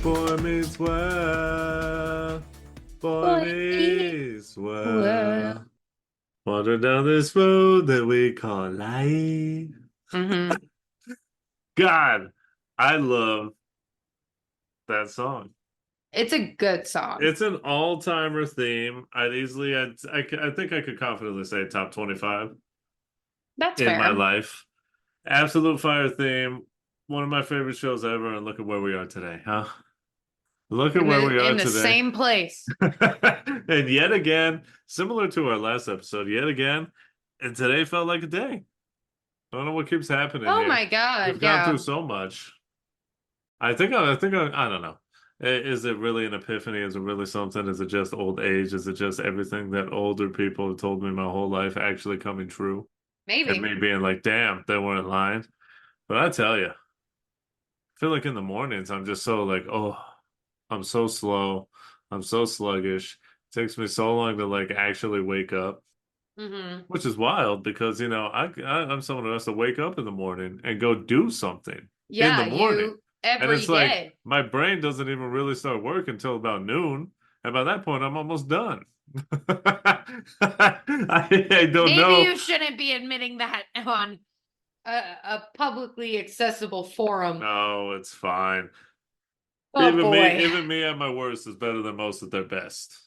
Boy meets world. Boy Boy, meets well. world. Wander down this road that we call life. hmm God, I love that song. It's a good song. It's an all-timer theme. I think I could confidently say top 25 That's in my fair. life. Absolute fire theme. One of my favorite shows ever, and look at where we are today, huh? Look at In where we the are in the today. same place. And yet again, similar to our last episode, yet again, and today felt like a day. I don't know what keeps happening Oh here. my God. We've gone through Yeah. so much. I don't know. Is it really an epiphany? Is it really something? Is it just old age? Is it just everything that older people have told me my whole life actually coming true? And Maybe. me being like, damn, they weren't lying. But I tell you, I feel like in the mornings, I'm just so like, oh, I'm so slow. I'm so sluggish. It takes me so long to like actually wake up, hmm which is wild because, I'm someone who has to wake up in the morning and go do something in the Yeah, morning. you And every it's like day. my brain doesn't even really start work until about noon. And by that point, I'm almost done. I don't Maybe know. you shouldn't be admitting that on a publicly accessible forum. No, it's fine. Oh boy. Even me at my worst is better than most at their best.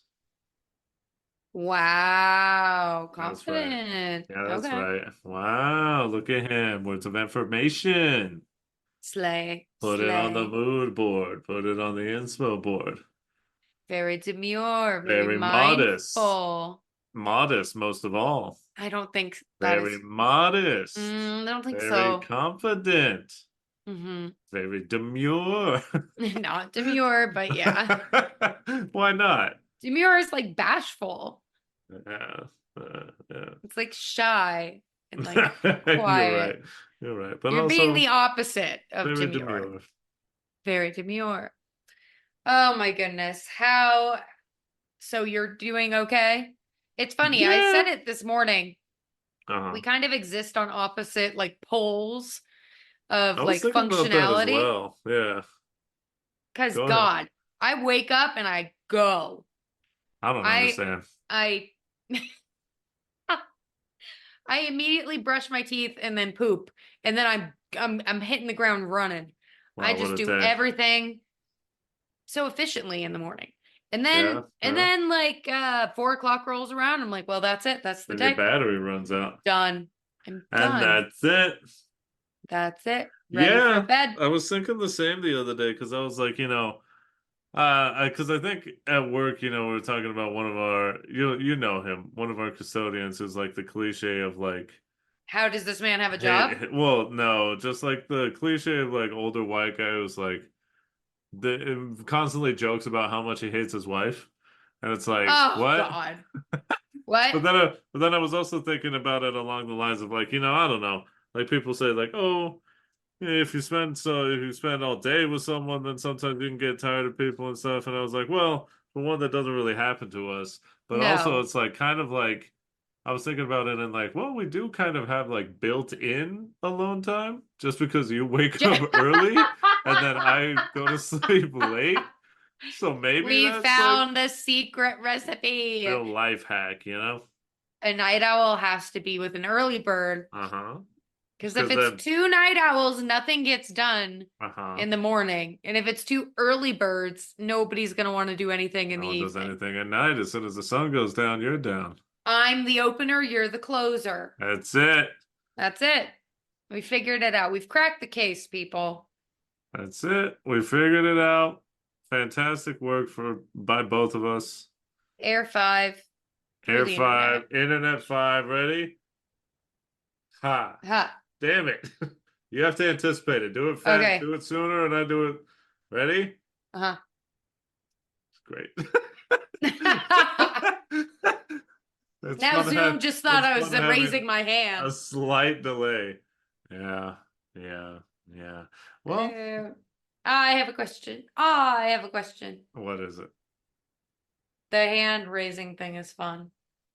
Wow. That's right. Confident. Yeah, that's Okay. right. Wow, look at him. Words of affirmation. Slay. Put it on the Slay. mood board. Put it on the inspo board. Very demure, very Very modest. mindful. Modest, most of all. I don't think that Very is. modest. I don't think Very so. confident. hmm Very demure. Not demure, but yeah. Why not? Demure is like bashful. Yeah, yeah. It's like shy and like You're quiet. right. You're right. But You're being also the opposite of very demure. demure. Very demure. Oh my goodness. How so you're doing okay? It's funny. I Yeah. said it this morning. We Uh-huh. kind of exist on opposite like poles of I was like thinking about that as functionality. well. Yeah. Cause Go ahead. God, I wake up and I go. I don't I understand. I I immediately brush my teeth and then poop. And then I'm hitting the ground running. I Wow, what just a do day. everything so efficiently in the morning. And then Yeah, and yeah. then like 4 o'clock rolls around. I'm like, well, that's it. That's the Then your day. battery runs out. Done. I'm And done. that's it. That's it. Ready for Yeah. bed. I was thinking the same the other day because I was like, because I think at work, we were talking about one of our, you know him, one of our custodians who's like the cliche of like, How does this man have a hey, job? well, no, just like the cliche of like older white guy who's like, constantly jokes about how much he hates his wife. And it's like, Oh what? God. What? But then I was also thinking about it along the lines of like, I don't know. Like people say like, oh, if you spend all day with someone, then sometimes you can get tired of people and stuff. And I was like, well, for one, that doesn't really happen to us. But also No. it's like kind of like I was thinking about it and like, well, we do kind of have like built-in alone time just because you wake up early and then I go to sleep late. So maybe We that's like found the secret recipe. real life hack, you know? A night owl has to be with an early bird. Uh-huh. Because if Because it's then, two night owls, nothing gets done uh-huh. in the morning. And if it's two early birds, nobody's going to want to do anything in No the one does evening. anything at night. As soon as the sun goes down, you're down. I'm the opener, you're the closer. That's it. That's it. We figured it out. We've cracked the case, people. That's it. We figured it out. Fantastic work by both of us. Air 5 through Air the 5, internet. Internet 5, ready? Ha. Ha. Damn it. You have to anticipate it. Okay. Do it sooner, and I do it. Ready? Uh Great. huh. It's Now fun Zoom just thought it's I fun was having raising my a hand. slight delay. Yeah, yeah, yeah. Well, I have a question. I have a question. what is it? The hand raising thing is fun.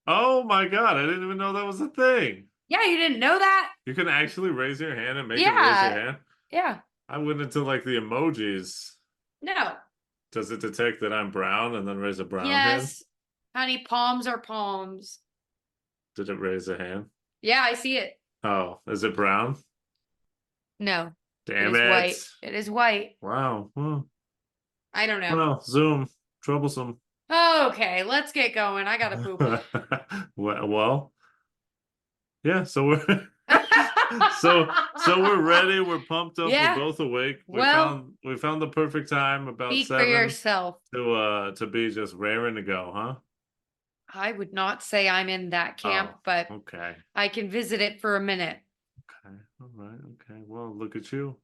Oh my God, I didn't even know that was a thing. Yeah, you didn't know that? You can actually raise your hand and make it raise your Yeah. hand. Yeah. I went into like the emojis. No. Does it detect that I'm brown and then raise a brown hand? Yes. Honey, palms are palms. Did it raise a hand? Yeah, I see it. Oh, is it brown? No, it Damn is white. it. It is white. Wow. I don't know. Well, Zoom. Troublesome. Okay, let's get going. I gotta poop. Well, yeah, so we're so we're ready, we're pumped up, we're Yeah. both awake. Well, We found the perfect time about speak for 7 yourself. to be just raring to go, huh? I would not say I'm in that camp, Oh, but okay. I can visit it for a minute. Okay. All right. Okay. Well, look at you.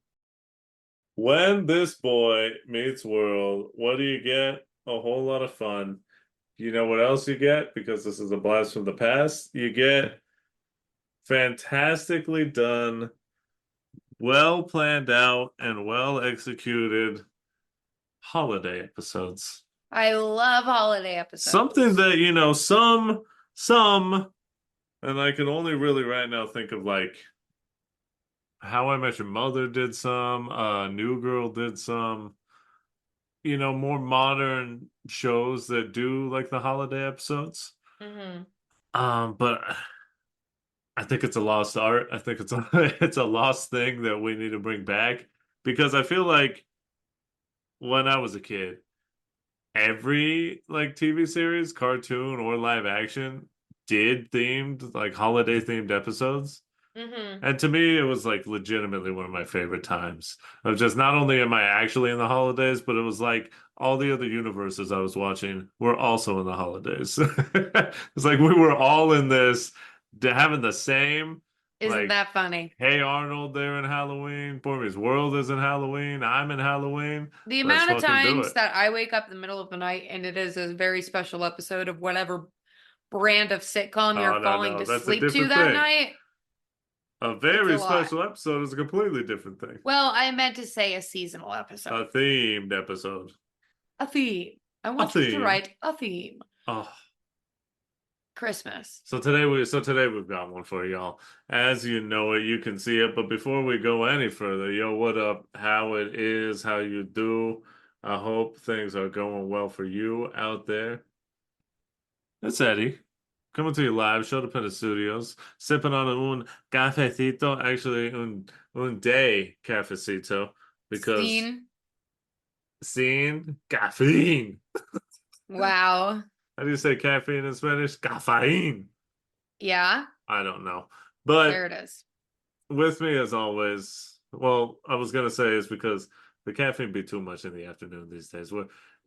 When this boy meets world, what do you get? A whole lot of fun. You know what else you get? Because this is a blast from the past. You get fantastically done, well planned out, and well executed holiday episodes. I love holiday Something episodes. that, you know, some, and I can only really right now think of like How I Met Your Mother did some, New Girl did some, you know, more modern shows that do like the holiday episodes. Hmm. But I think it's a lost art. I think it's a it's a lost thing that we need to bring back because I feel like when I was a kid, every like TV series, cartoon or live action did themed like holiday themed episodes. Hmm. And to me, it was like legitimately one of my favorite times of just not only am I actually in the holidays, but it was like all the other universes I was watching were also in the holidays. It's like we were all in this, having the same, Isn't like, that funny? hey Arnold, they're in Halloween. Boy Meets World is in Halloween. I'm in Halloween. The Let's amount of fucking do times it. that I wake up in the middle of the night and it is a very special episode of whatever brand of sitcom Oh you're no, falling no, to that's a sleep to different that thing. night, A it's a very lot. special episode is a completely different thing. Well, I meant to say a seasonal episode. A themed episode. A theme. I A want you to theme. write a theme. Oh, Christmas. so today we've got one for y'all. As you know it, you can see it. But before we go any further, yo, what up? How it is? How you do? I hope things are going well for you out there. It's Eddie coming to you live, Sho-Dependent Studios, sipping on un cafecito, actually un day cafecito, because Scene. scene caffeine. Wow. How do you say caffeine in Spanish? Caffeine. Yeah, I don't know. there But it is. with me as always, well, I was gonna say is because the caffeine be too much in the afternoon these days.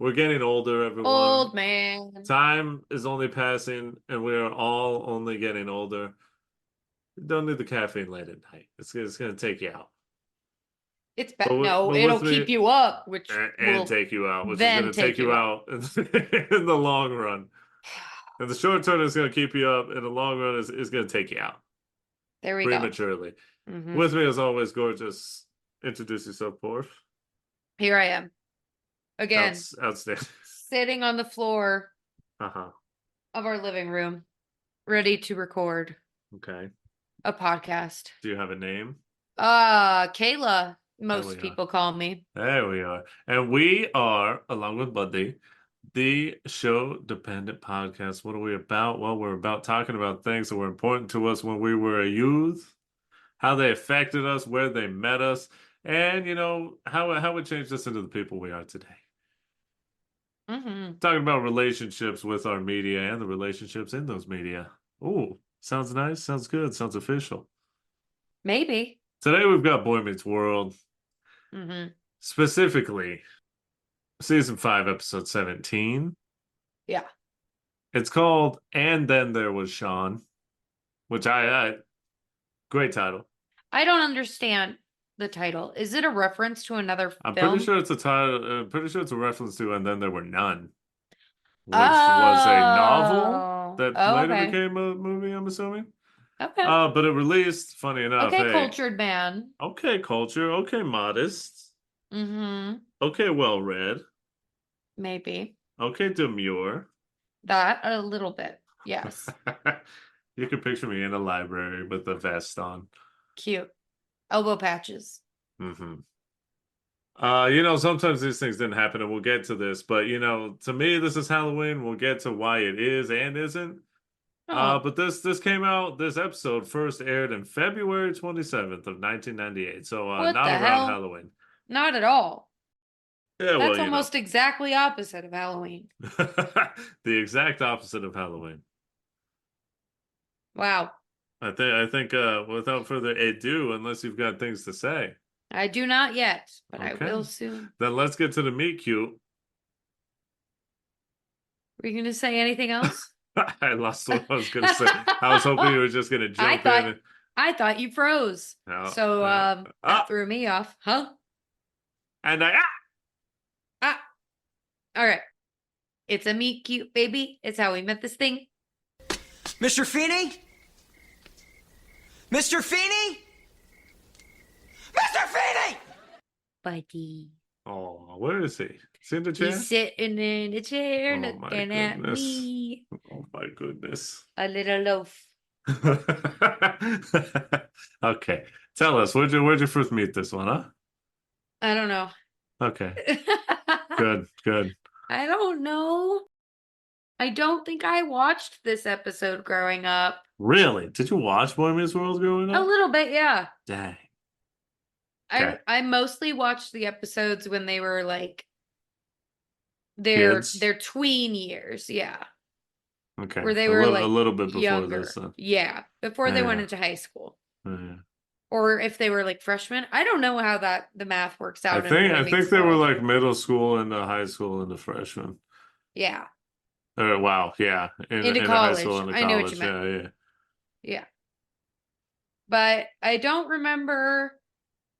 We're getting older, everyone. Old man. Time is only passing, and we are all only getting older. You don't need the caffeine late at night. It's gonna take you out. It's no, But it'll with keep me you up, which and will take you out, which is then gonna take take you you out. out in the long run. And the short term is gonna keep you up, and the long run is gonna take you out There we go. prematurely. Hmm. With me as always, gorgeous. Introduce yourself, Porf. Here I am again, Outstanding. sitting on the floor Uh-huh. of our living room, ready to record Okay. a podcast. Do you have a name? Kayla, There we most are. people call me. There we are. And we are, along with Buddy, the Show-Dependent podcast. What are we about? Well, we're about talking about things that were important to us when we were a youth, how they affected us, where they met us, and you know, how it changed us into the people we are today. Hmm. Talking about relationships with our media and the relationships in those media. Ooh, sounds nice, sounds good, sounds official. Maybe. Today we've got Boy Meets World, Hmm. specifically season 5, episode 17. Yeah. It's called And Then There Was Shawn, which I great title. I don't understand the title. Is it a reference to another I'm pretty film? sure it's a title. Pretty sure it's a reference to And Then There Were None, which was a novel Oh. that Oh, later okay. became a movie. I'm assuming. Okay. But it released. Funny enough, Okay, hey, cultured man. okay, culture, okay, modest, Mm-hmm. okay, well read, Maybe. okay, demure. That a little bit. Yes. You can picture me in a library with a vest on. Cute. Elbow patches. Hmm Sometimes these things didn't happen, and we'll get to this, but to me, this is Halloween. We'll get to why it is and isn't. Oh, But this came out, this episode first aired in February 27th of 1998, so what not the around hell? Halloween. Not at all. Yeah, well, That's almost exactly opposite of Halloween. the exact opposite of Halloween. Wow. I think without further ado, unless you've got things to say. I do not yet, but I Okay. will soon. Then let's get to the meet cute. Were you going to say anything else? I lost what I was gonna say. I was hoping you were just gonna I jump thought in. I thought you froze. No, So no. that Ah, threw me off. Huh? and Ah. All right. It's a meet cute baby. It's how we met this thing. Mr. Feeney? Mr. Feeney? Mr. Feeney! Buddy. Oh, where is he? Is he in the chair? He's sitting in a chair Oh my looking at goodness. me. Oh my goodness. A little loaf. Okay. Tell us, where'd you first meet this one, huh? I don't know. Okay. Good, good. I don't know. I don't think I watched this episode growing up. Really? Did you watch Boy Meets World growing A up? little bit, yeah. Dang. I Okay. I mostly watched the episodes when they were like Kids? their tween years, yeah. Okay. Where they A were little, a like little bit before this younger. then. Yeah, before they went Yeah. into high school. Yeah. Or if they were like freshmen. I don't know how the math works I out in think Boy I Meets think they were World. like middle school and the high school and the freshman. Yeah. Wow, yeah. Into In the high school college. and the I knew what you college. meant. Yeah, yeah. Yeah. But I don't remember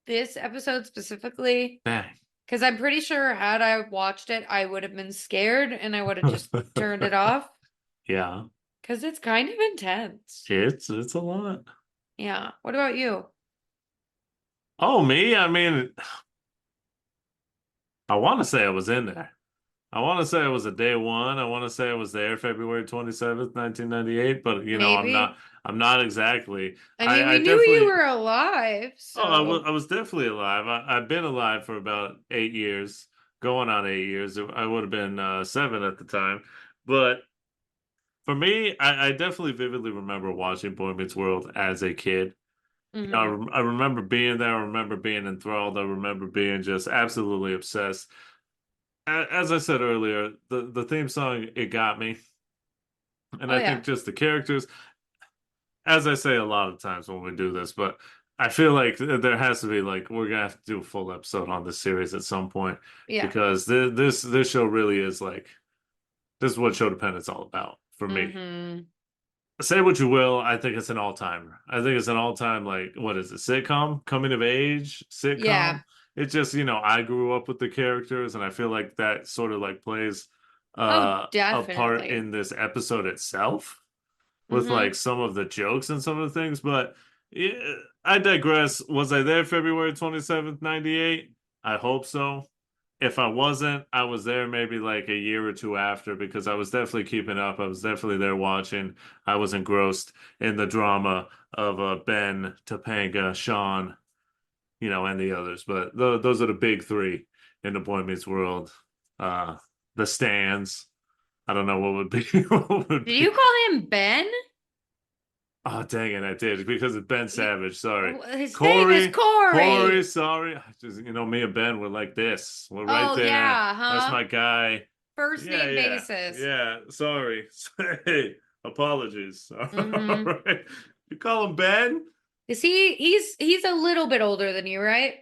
this episode specifically Dang. because I'm pretty sure had I watched it, I would have been scared and I would have just turned it off Yeah. because it's kind of intense. It's a lot. Yeah. What about you? Oh, me? I mean, I want to say I was in there. I want to say it was a day one. I want to say I was there February 27th, 1998, but I'm not. Maybe. I'm not exactly. I mean, we I knew you definitely. were alive, Oh, I so was definitely alive. I've been alive for about 8 years, going on 8 years. I would have been 7 at the time, but for me, I definitely vividly remember watching Boy Meets World as a kid. mhm. I remember being there. I remember being enthralled. I remember being just absolutely obsessed. As I said earlier, the theme song, it got me. And Oh I yeah. think just the characters, as I say a lot of times when we do this, but I feel like there has to be like we're gonna have to do a full episode on this series at some point Yeah. because this show really is like this is what Show-Dependent's all about for me. Mm-hmm. Say what you will, I think it's an all-timer. I think it's an all-time like what is it, sitcom, coming of age Yeah. sitcom. It's just, I grew up with the characters and I feel like that sort of like plays Oh, a part definitely. in this episode itself with Mm-hmm. like some of the jokes and some of the things, but yeah, I digress. Was I there February 27th, 98? I hope so. If I wasn't, I was there maybe like a year or two after because I was definitely keeping up. I was definitely there watching. I was engrossed in the drama of Ben, Topanga, Shawn, and the others. But those are the big three in the Boy Meets World. Uh, the stands. I don't know what would be what would Did be. you call him Ben? Oh dang it, I did because it's Ben You, Savage. Sorry, his name is Corey. Corey. Sorry, I just me and Ben were like this. We're right Oh there. yeah, That's huh? my guy. First Yeah, name yeah, basis. yeah. Sorry. Hey, apologies. All Mm-hmm. right. You call him Ben? Is he's a little bit older than you, right?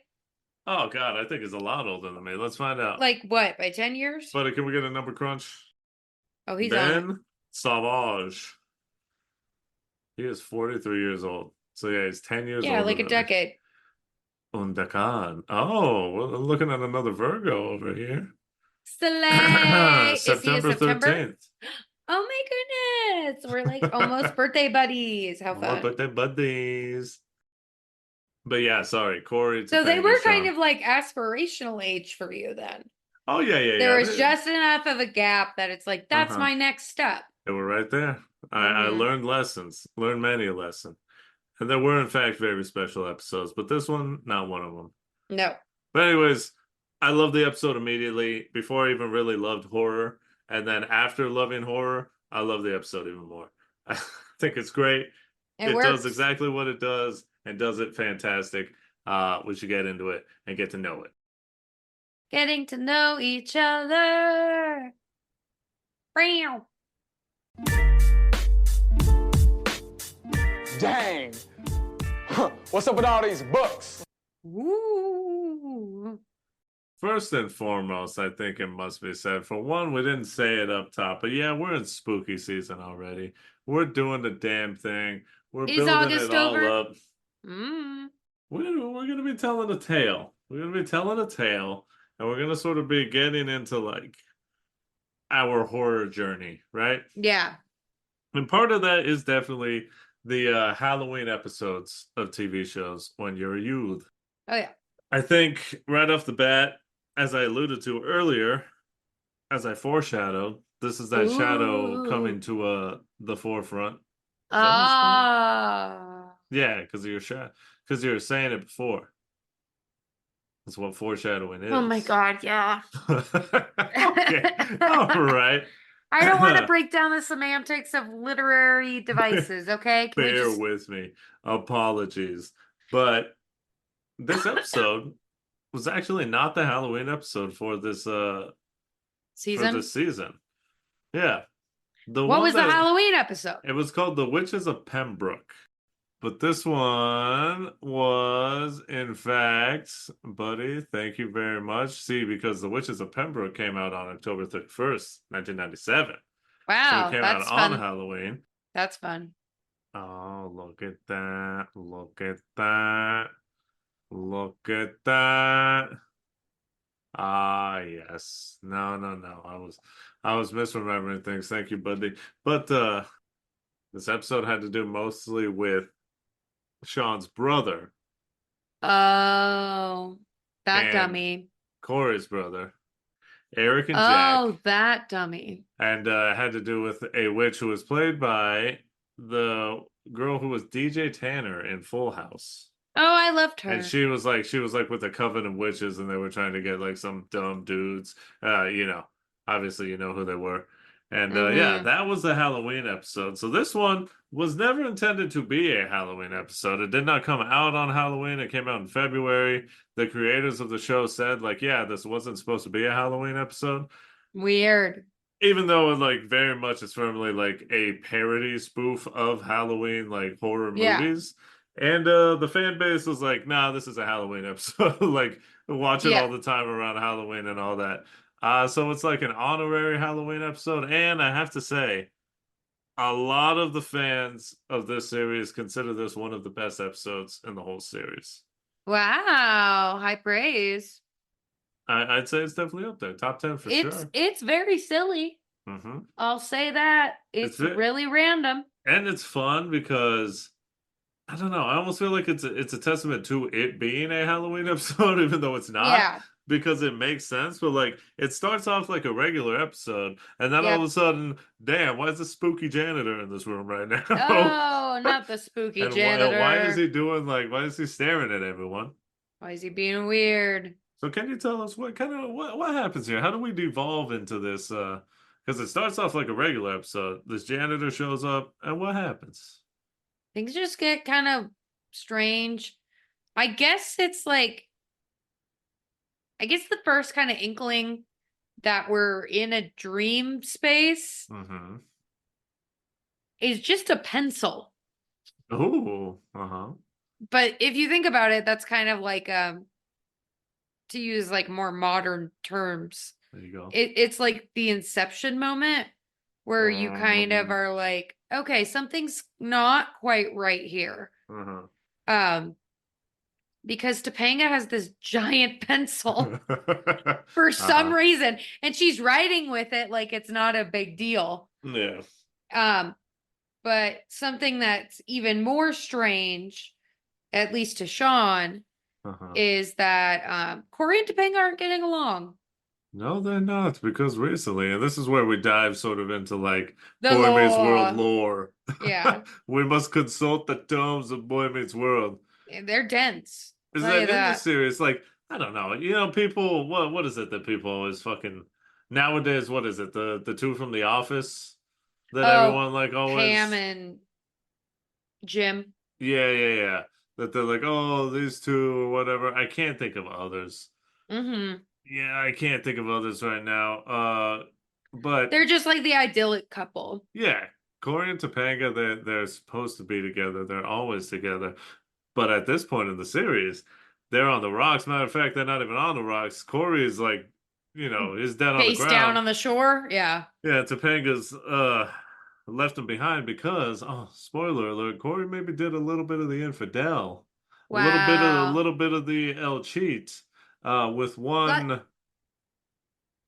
Oh God, I think he's a lot older than me. Let's find out. Like what, by 10 years? Buddy, can we get a number crunch? Oh, he's on it. Ben Savage. He is 43 years old. So yeah, he's 10 years Yeah, older like a than me. decade. Undakan. Oh, well, I'm looking at another Virgo over here. Slay. Is he a September September? 13th. Oh my goodness. We're like almost birthday buddies. How More fun. birthday buddies. But yeah, sorry, Corey, So they Topanga, were kind Shawn. of like aspirational age for you then. Oh yeah, yeah, There yeah. was just enough of a gap that it's like, that's Uh-huh. my next step. They were right there. I Mm-hmm. learned lessons, learned many a lesson. And there were, in fact, very special episodes, but this one, not one of them. No. But anyways, I loved the episode immediately before I even really loved horror. And then after loving horror, I love the episode even more. I think it's great. It It does works. exactly what it does and does it fantastic. We should get into it and get to know it. Getting to know each other. Meow. Dang. What's up with all these books? Woo. First and foremost, I think it must be said, for one, we didn't say it up top, but yeah, we're in spooky season already. We're doing the damn thing. We're Is building August it all over? up. Mm. We're going to be telling a tale. We're going to be telling a tale, and we're going to sort of be getting into like our horror journey, right? Yeah. And part of that is definitely the Halloween episodes of TV shows when you're a youth. Oh yeah. I think right off the bat, as I alluded to earlier, as I foreshadowed, this is that shadow coming Ooh. to the forefront. Is that what it's called? Ah. Yeah, because because you were saying it before. That's what foreshadowing is. Oh my God, yeah. Okay. All right. I don't want to break down the semantics of literary devices, okay? Can we Bear just with me. Apologies. But this episode was actually not the Halloween episode for this season? season. Yeah. The What one was the that Halloween episode? it was called The Witches of Pembroke. But this one was, in fact, buddy, thank you very much. See, because The Witches of Pembroke came out on October 31st, 1997. So Wow, it came out that's on fun. Halloween. That's fun. Oh, look at that. Look at that. Look at that. Ah, yes. No, no, no. I was misremembering things. Thank you, buddy. But this episode had to do mostly with Shawn's brother Oh, that and dummy. Corey's brother, Eric and Oh, Jack, that dummy. and had to do with a witch who was played by the girl who was DJ Tanner in Full House. Oh, I loved her. And she was like with a coven of witches, and they were trying to get like some dumb dudes. Obviously you know who they were. And yeah, Mhm. that was the Halloween episode. So this one was never intended to be a Halloween episode. It did not come out on Halloween. It came out in February. The creators of the show said, like, yeah, this wasn't supposed to be a Halloween episode. Weird. Even though it like very much is firmly like a parody spoof of Halloween like horror Yeah. movies. And the fan base was like, nah, this is a Halloween episode. Like watch it Yeah. all the time around Halloween and all that. So it's like an honorary Halloween episode, and I have to say, a lot of the fans of this series consider this one of the best episodes in the whole series. Wow, high praise. I'd say it's definitely up there, top 10 for sure. It's very silly. Mm-hmm. I'll say that. It's really random. And it's fun because I don't know. I almost feel like it's a testament to it being a Halloween episode, even though it's not. Yeah. Because it makes sense, but like it starts off like a regular episode, and then all Yep. of a sudden, damn, why is the spooky janitor in this room right now? Oh, not the spooky and janitor. why is he doing like? Why is he staring at everyone? Why is he being weird? So can you tell us what kind of what happens here? How do we devolve into this? Because it starts off like a regular episode. This janitor shows up, and what happens? Things just get kind of strange. I guess it's like, I guess the first kind of inkling that we're in a dream space Mm-hmm. is just a pencil. Ooh, uh-huh. But if you think about it, that's kind of like to use like more modern terms. There you go. It's like the inception moment where you kind of are like, okay, something's not quite right here. Uh-huh. Because Topanga has this giant pencil for some reason, and she's writing with it like it's not a big deal. Yeah. But something that's even more strange, at least to Shawn, is that Corey and Topanga aren't getting along. No, they're not, because recently, and this is where we dive sort of into like The Boy Meets lore. World lore. Yeah. We must consult the tomes of Boy Meets World. They're dense. Is I'll tell that you in the series? Like I don't know. People. What is it that people always fucking nowadays? What is it? The two from The Office that Oh, everyone like Pam always. and Jim. Yeah, yeah, yeah. That they're like, oh, these two or whatever. I can't think of others. Mm-hmm. Yeah, I can't think of others right now. But They're just like the idyllic couple. yeah, Corey and Topanga, they're supposed to be together. They're always together. But at this point in the series, they're on the rocks. Matter of fact, they're not even on the rocks. Corey is like, he's dead on the Face down ground. on the shore. Yeah. Yeah, Topanga's left him behind because, oh, spoiler alert, Corey maybe did a little bit of the infidel, a Wow. little bit of the El cheat, with But one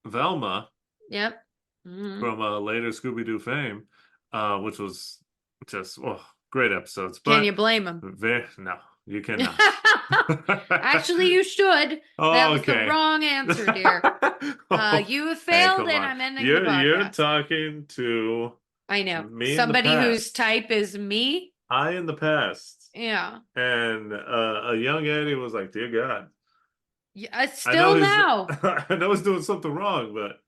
Velma yep. Hmm. from later Scooby-Doo fame, which was just great episodes. Can But you blame him? no, you cannot. Actually, you should. That Oh, was the okay. wrong answer, dear. You have Hey, failed, come and on. I'm ending the You're podcast. talking to I know. me in the Somebody whose past. type is me. I in the past. Yeah. And a young Eddie was like, "Dear God, Yeah. I know Still he's now. I know he's doing something wrong, but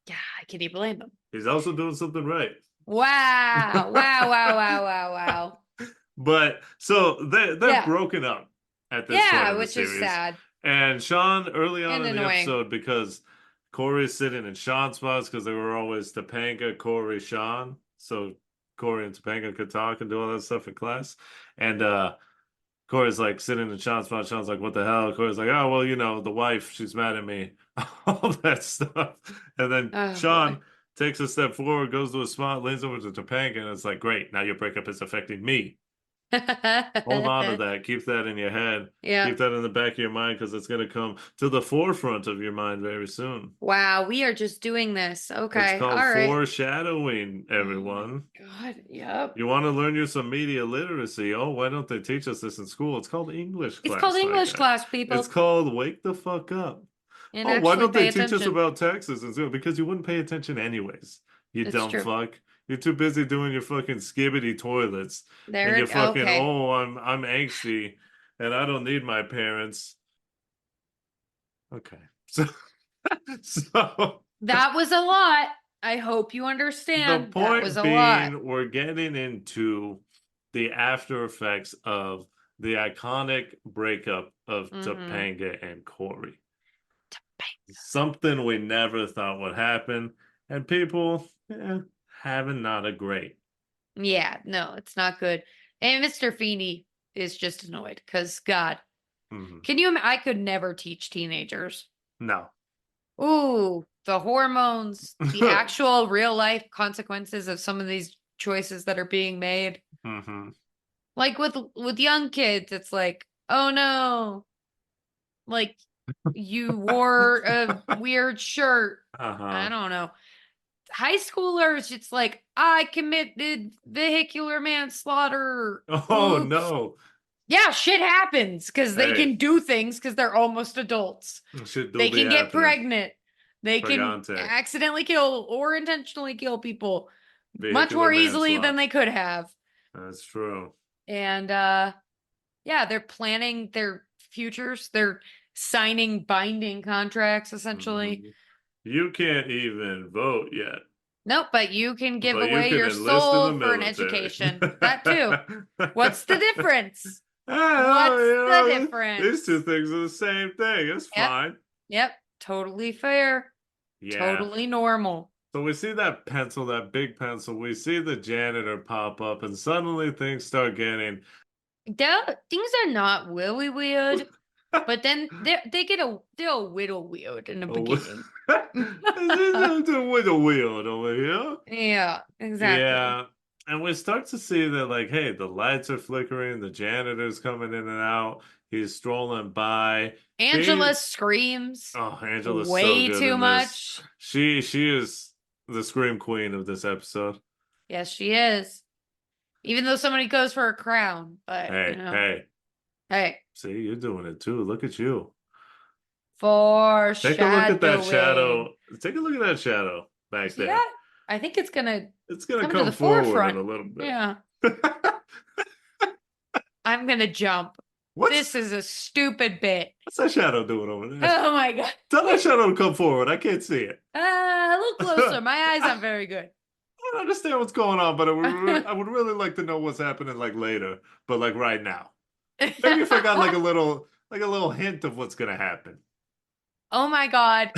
Yeah. Can you blame him? he's also doing something right." Wow. Wow. Wow. Wow. Wow. Wow. But so they're Yeah. broken up at this point Yeah. in the Which is series. sad And Shawn, early on and in the annoying. episode, because Corey's sitting in Shawn's spots because they were always Topanga, Corey, Shawn. So Corey and Topanga could talk and do all that stuff in class. And Corey's like sitting in Sean's spot. Sean's like, what the hell? Corey's like, oh, well, the wife, she's mad at me. All that stuff. And then Oh boy. Shawn takes a step forward, goes to a spot, leans over to Topanga, and it's like, great, now your breakup is affecting me. Hold on to that. Keep that in your head. Yeah. Keep that in the back of your mind because it's going to come to the forefront of your mind very soon. Wow, we are just doing this. It's Okay. called All right. foreshadowing, Oh my everyone. God. Yep. You want to learn you some media literacy? Oh, why don't they teach us this in school? It's called English It's class, called my English guy. class, people. It's called Wake the Fuck Up. And Oh, why actually don't they pay teach us attention. about taxes and stuff? Because you wouldn't pay attention anyways. You It's dumb true. fuck. You're too busy doing your fucking skibbity toilets. There And you're it fucking, okay. oh, I'm angsty and I don't need my parents. Okay. So That was a lot. I hope you the understand. That was point a lot. being, we're getting into the after effects of the iconic breakup of Mhm. Topanga and Corey. Something we never thought would happen, and people having not a great. Yeah, no, it's not good. And Mr. Feeney is just annoyed because God, Mhm. can you? I could never teach teenagers. No. Ooh, the hormones, the actual real life consequences of some of these choices that are being made. Hmm. Like with young kids, it's like, oh no, like you wore a weird shirt. Uh-huh. I don't know. High schoolers, it's like I committed vehicular manslaughter. Oh Oops. no. Yeah, shit happens because they Hey. can do things because they're almost adults. Shit do They be can get happening. pregnant. They can Pregante. accidentally kill or intentionally kill people much Vehicular more easily manslaughter. than they could have. That's true. And yeah, they're planning their futures. They're signing binding contracts essentially. Mhm. You can't even vote yet. Nope, but you can give But you away can your enlist in soul the for an military. education. That too. What's the difference? Ah, What's you the know, difference? These two things are the same thing. It's Yep. fine. Yep, totally fair. Yeah. Totally normal. So we see that pencil, that big pencil. We see the janitor pop up, and suddenly things start getting. Things are not really weird, but then they're a little weird in the beginning. It's a little weird over here. Yeah, exactly. Yeah. And we start to see that, like, hey, the lights are flickering, the janitor's coming in and out, he's strolling by. Angela screams Oh, Angela's so way good too in much. this. She is the scream queen of this episode. Yes, she is. Even though somebody goes for a crown, but Hey. hey, See, you're doing it too. Look at you. foreshadowing. Take a look at that shadow. Take a look at that shadow back See there. that? I think it's gonna It's gonna come to come the forward forefront. in a little bit. Yeah, I'm gonna jump. What's This is a stupid bit. what's that shadow doing over there? Oh my god. Tell that shadow to come forward. I can't see it. A little closer. My eyes aren't very good. I don't understand what's going on, but I would really like to know what's happening like later, but like right now. Maybe if I got like a little hint of what's gonna happen. Oh my god.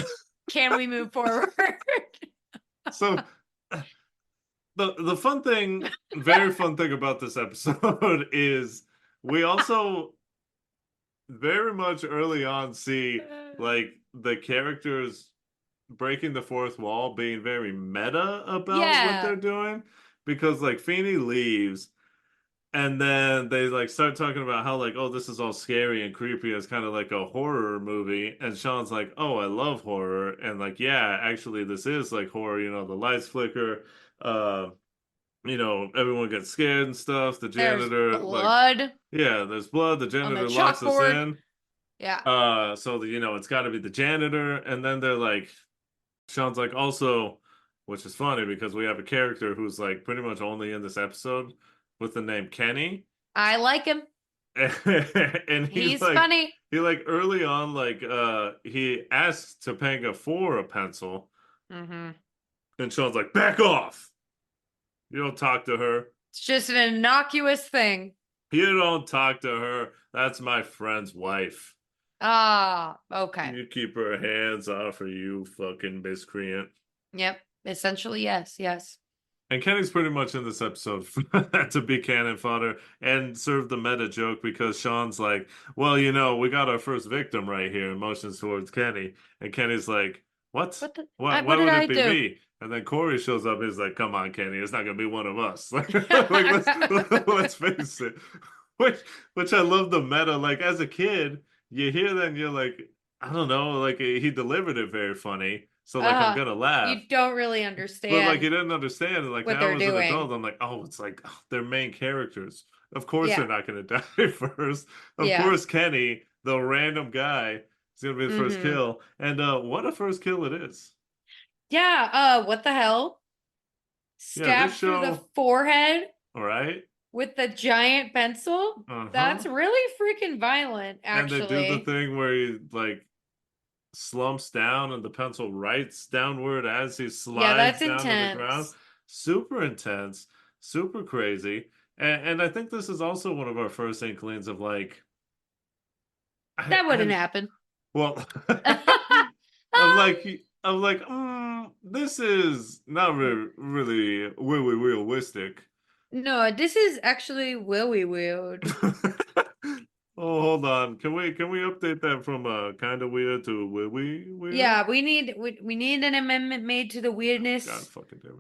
Can we move forward? So the fun thing, very fun thing about this episode is we also very much early on see like the characters breaking the fourth wall, being very meta about what they're Yeah. doing, because like Feeney leaves. And then they like start talking about how like, oh, this is all scary and creepy. It's kind of like a horror movie. And Sean's like, oh, I love horror. And like, yeah, actually, this is like horror. You know, the lights flicker. Uh, you know, everyone gets scared and stuff. The There's janitor, like, blood yeah, there's blood. The on the janitor locks us chalkboard. in. Yeah. So the, you know, it's got to be the janitor. And then they're like, Sean's like, also, which is funny because we have a character who's like pretty much only in this episode with the name Kenny. I like him. And He's like, funny. he like early on, like he asks Topanga for a pencil, Mm-hmm. and Sean's like, back off. You don't talk to her. It's just an innocuous thing. You don't talk to her. That's my friend's wife. Ah, okay. You keep her hands off her, you fucking miscreant. Yep. Essentially, yes. Yes. And Kenny's pretty much in this episode to be cannon fodder and serve the meta joke because Sean's like, well, you know, we got our first victim right here and motions towards Kenny. And Kenny's like, what? What the- Why what would did it I be do? me? And then Corey shows up. He's like, come on, Kenny. It's not going to be one of us. Like, let's face it. Which I love the meta. Like, as a kid, you hear that and you're like, I don't know. Like, he delivered it very funny. So, like, I'm going to laugh. You don't really But understand. like you didn't understand, like what now they're as an doing. adult, I'm like, oh, it's like they're main characters. Of course Yeah. they're not gonna die first. Of Yeah. course Kenny, the random guy, is gonna be the first Mhm. kill. And what a first kill it is. Yeah. What the hell? Yeah, Stabbed this through the show- forehead All right. with the giant pencil. Uh-huh. That's really freaking violent, And actually. they do the thing where he like slumps down and the pencil writes downward as he slides that's down to the ground. intense. Super intense, super crazy. And I think this is also one of our first inklings of like That wouldn't and- happen. Well, I'm like, this is not really realistic. No, this is actually really weird. Oh, hold on. Can we update that from kind of weird to weird? Yeah, we need an amendment made to the weirdness. God fucking damn it.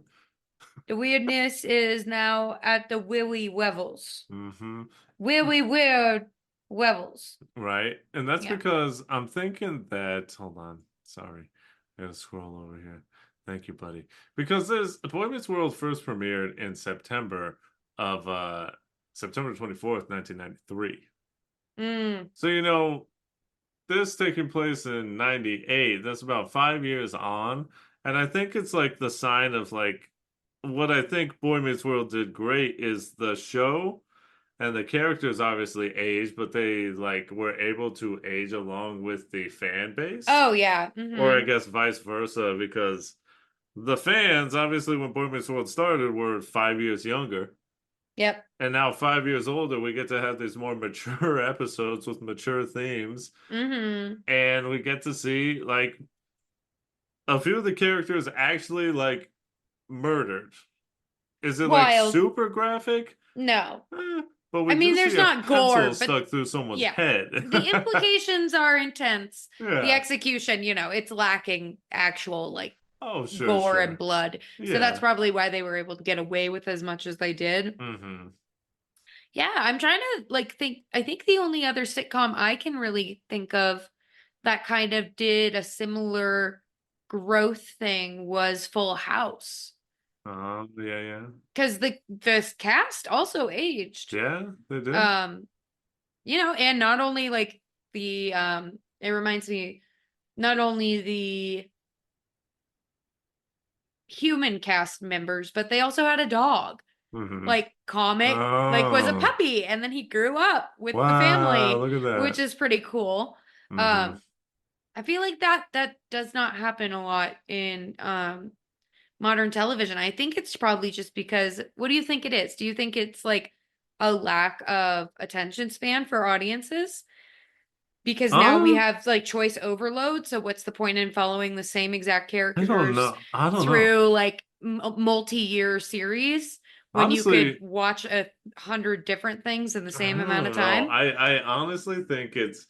The weirdness is now at the willy levels. Mm-hmm. Willy weird levels. Right. And that's Yeah. because I'm thinking that, hold on. Sorry. I gotta scroll over here. Thank you, buddy. Because Boy Meets World first premiered in September of September 24th, 1993. So, you know, this taking place in 98, that's about 5 years on. And I think it's like the sign of like what I think Boy Meets World did great is the show and the characters obviously aged, but they like were able to age along with the fan base. Oh yeah. Mhm. Or I guess vice versa, because the fans, obviously when Boy Meets World started, were 5 years younger. Yep. And now 5 years older, we get to have these more mature episodes with mature themes. Mm-hmm. And we get to see like a few of the characters actually like murdered. Is it like Wild. super graphic? No. But we I mean, do there's see a not gore, pencil but stuck through someone's yeah. head. The implications are intense. Yeah. The execution, you know, it's lacking actual like Oh, sure, gore sure. and blood. Yeah. So that's probably why they were able to get away with as much as they did. Mm-hmm. Yeah, I'm trying to like think. I think the only other sitcom I can really think of that kind of did a similar growth thing was Full House. Yeah. Because the cast also aged. Yeah, they did. You know, and not only like the it reminds me not only the human cast members, but they also had a dog. Mhm. like comic, like was a Oh, puppy and then he grew up with the wow, family, look at which that. is pretty cool. Hmm. I feel like that does not happen a lot in modern television. I think it's probably just because, what do you think it is? Do you think it's like a lack of attention span for audiences? Because now we Um, have like choice overload. So what's the point in following the same exact I don't characters know. I don't know. through like multi-year series when you could Honestly, watch 100 different things in the I same amount of don't know. time? I honestly think it's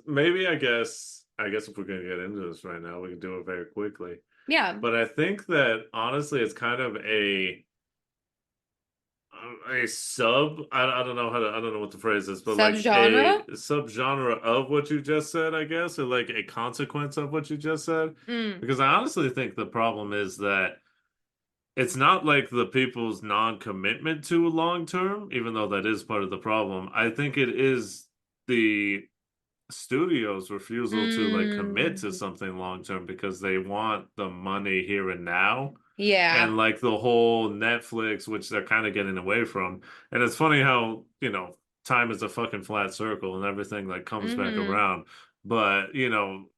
maybe I guess if we're gonna get into this right now, we can do it very quickly. Yeah. But I think that honestly, it's kind of a sub. I don't know I don't know what the phrase is, but like a Subgenre? subgenre of what you just said, I guess, or like a consequence of what you just said. Mm. Because I honestly think the problem is that it's not like the people's non-commitment to long term, even though that is part of the problem. I think it is the studio's refusal to like commit to Mm. something long term because they want the money here and now. Yeah. And like the whole Netflix, which they're kind of getting away from. And it's funny how, time is a fucking flat circle and everything like comes back Mm-hmm. around. But,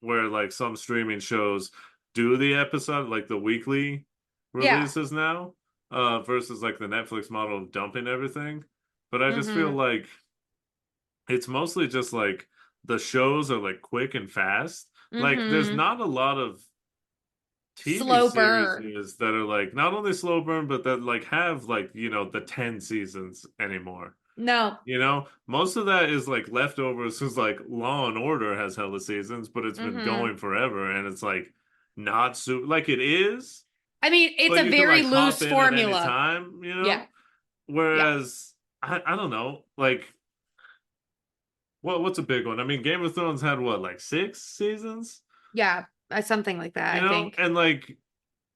where like some streaming shows do the episode, like the weekly Yeah. releases now, versus like the Netflix model of dumping everything. But I just feel Mm-hmm. like it's mostly just like the shows are like quick and fast. Like there's Mm-hmm. not a lot of TV Slow series burn. that are like not only slow burn, but that like have like, the 10 seasons anymore. No. Most of that is like leftovers because like Law and Order has hella seasons, but it's been Mm-hmm. going forever and it's like not so like it is, I mean, it's but a you can very like hop loose in at any formula. time. Yeah. Yeah. Whereas I don't know, like what's a big one? I mean, Game of Thrones had what, like 6 seasons? Yeah. Something like that, I think. And like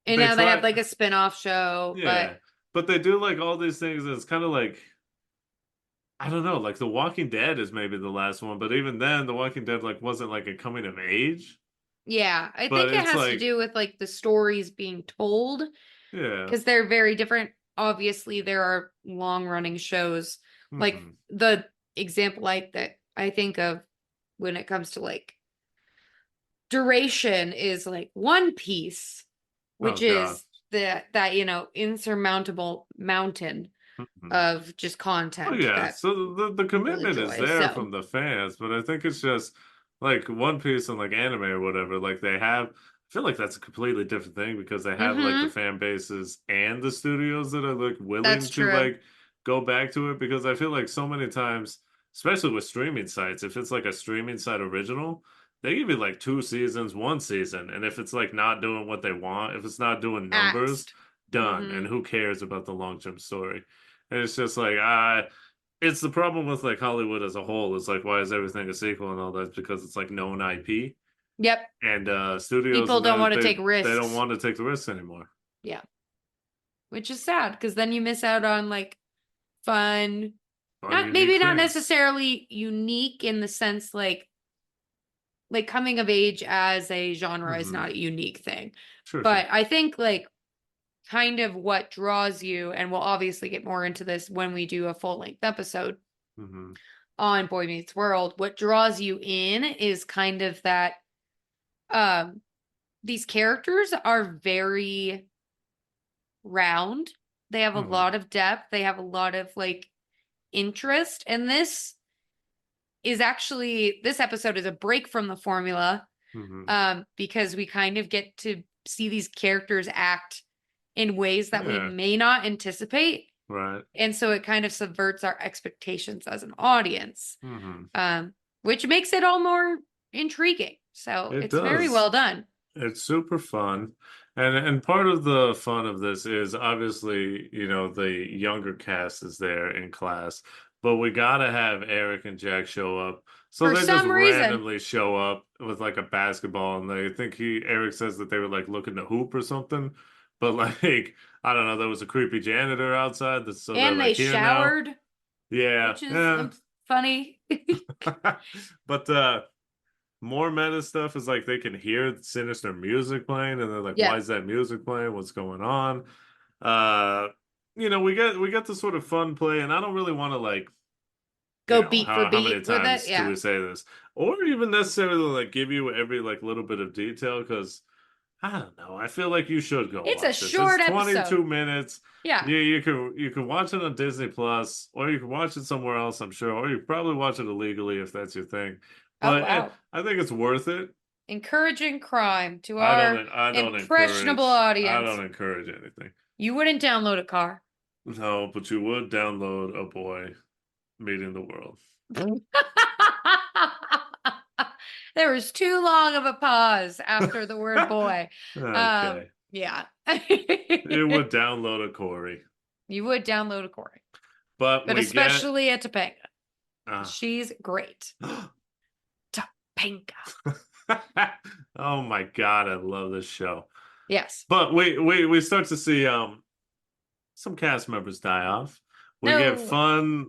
And they now they have try, like a spin-off show, but yeah, but they do like all these things, and it's kind of like I don't know, like The Walking Dead is maybe the last one, but even then, The Walking Dead like wasn't like a coming of age, yeah, I but think it it's has to like do with like the stories being told yeah, because they're very different. Obviously, there are long-running shows. Like hmm the example that I think of when it comes to like duration is like One Piece, oh which God, is that insurmountable mountain hmm of just oh content yeah, that so the people commitment is enjoy. there So, from the fans, but I think it's just like One Piece and like anime or whatever, like they have. I feel like that's a completely different thing because they have like the mm-hmm, fan bases and the studios that are like willing that's to true. like go back to it because I feel like so many times, especially with streaming sites, if it's like a streaming site original, they give you like 2 seasons, 1 season, and if it's like not doing what they want, if it's not doing numbers, Axed. done, Mm-hmm. and who cares about the long-term story? And it's just like it's the problem with like Hollywood as a whole. Is like why is everything a sequel and all that? It's because it's like known IP Yep. and studios People and don't that want to take they don't risks. want to take the risks anymore. Yeah. Which is sad because then you miss out on like fun, Fun, not unique maybe not things. necessarily unique in the sense like coming of age as a genre is Hmm. not a unique thing. Sure, sure. But I think like kind of what draws you, and we'll obviously get more into this when we do a full length episode Hmm. on Boy Meets World, what draws you in is kind of that um these characters are very round. They have a Hmm. lot of depth, they have a lot of like interest, and this episode is a break from the formula Hmm. because we kind of get to see these characters act in ways that we Yeah. may not anticipate. Right. And so it kind of subverts our expectations as an audience, Hmm. um, which makes it all more intriguing. So It it's very does. well done. It's super fun. And part of the fun of this is obviously, the younger cast is there in class, but we gotta have Eric and Jack show up. So For they just some reason, randomly show up with like a basketball and they think Eric says that they were like looking to hoop or something. But like, I don't know, there was a creepy janitor outside, so they're and they like here now. showered, Yeah, which is yeah. funny. But more meta stuff is like they can hear sinister music playing and they're like, why Yep. is that music playing? What's going on? Uh we get the sort of fun play, and I don't really want to like, Go beat for how many beat with it. times do Yeah. we say this, or even necessarily like give you every like little bit of detail because I don't know. I feel like you should go It's a watch this. It's short 22 episode. minutes. Yeah. You can watch it on Disney Plus, or you can watch it somewhere else, I'm sure, or you can probably watch it illegally if that's your thing. Oh, But wow. I think it's worth it. Encouraging crime to our impressionable I audience. don't encourage anything. You wouldn't download a car. No, but you would download a boy meeting the world. There was too long of a pause after the word boy. Okay. Yeah. You would download a Corey. You would download a Corey. But But we especially a Topanga. get She's great. Topanga. Oh my God, I love this show. Yes. But we start to see some cast members die off. We get No. fun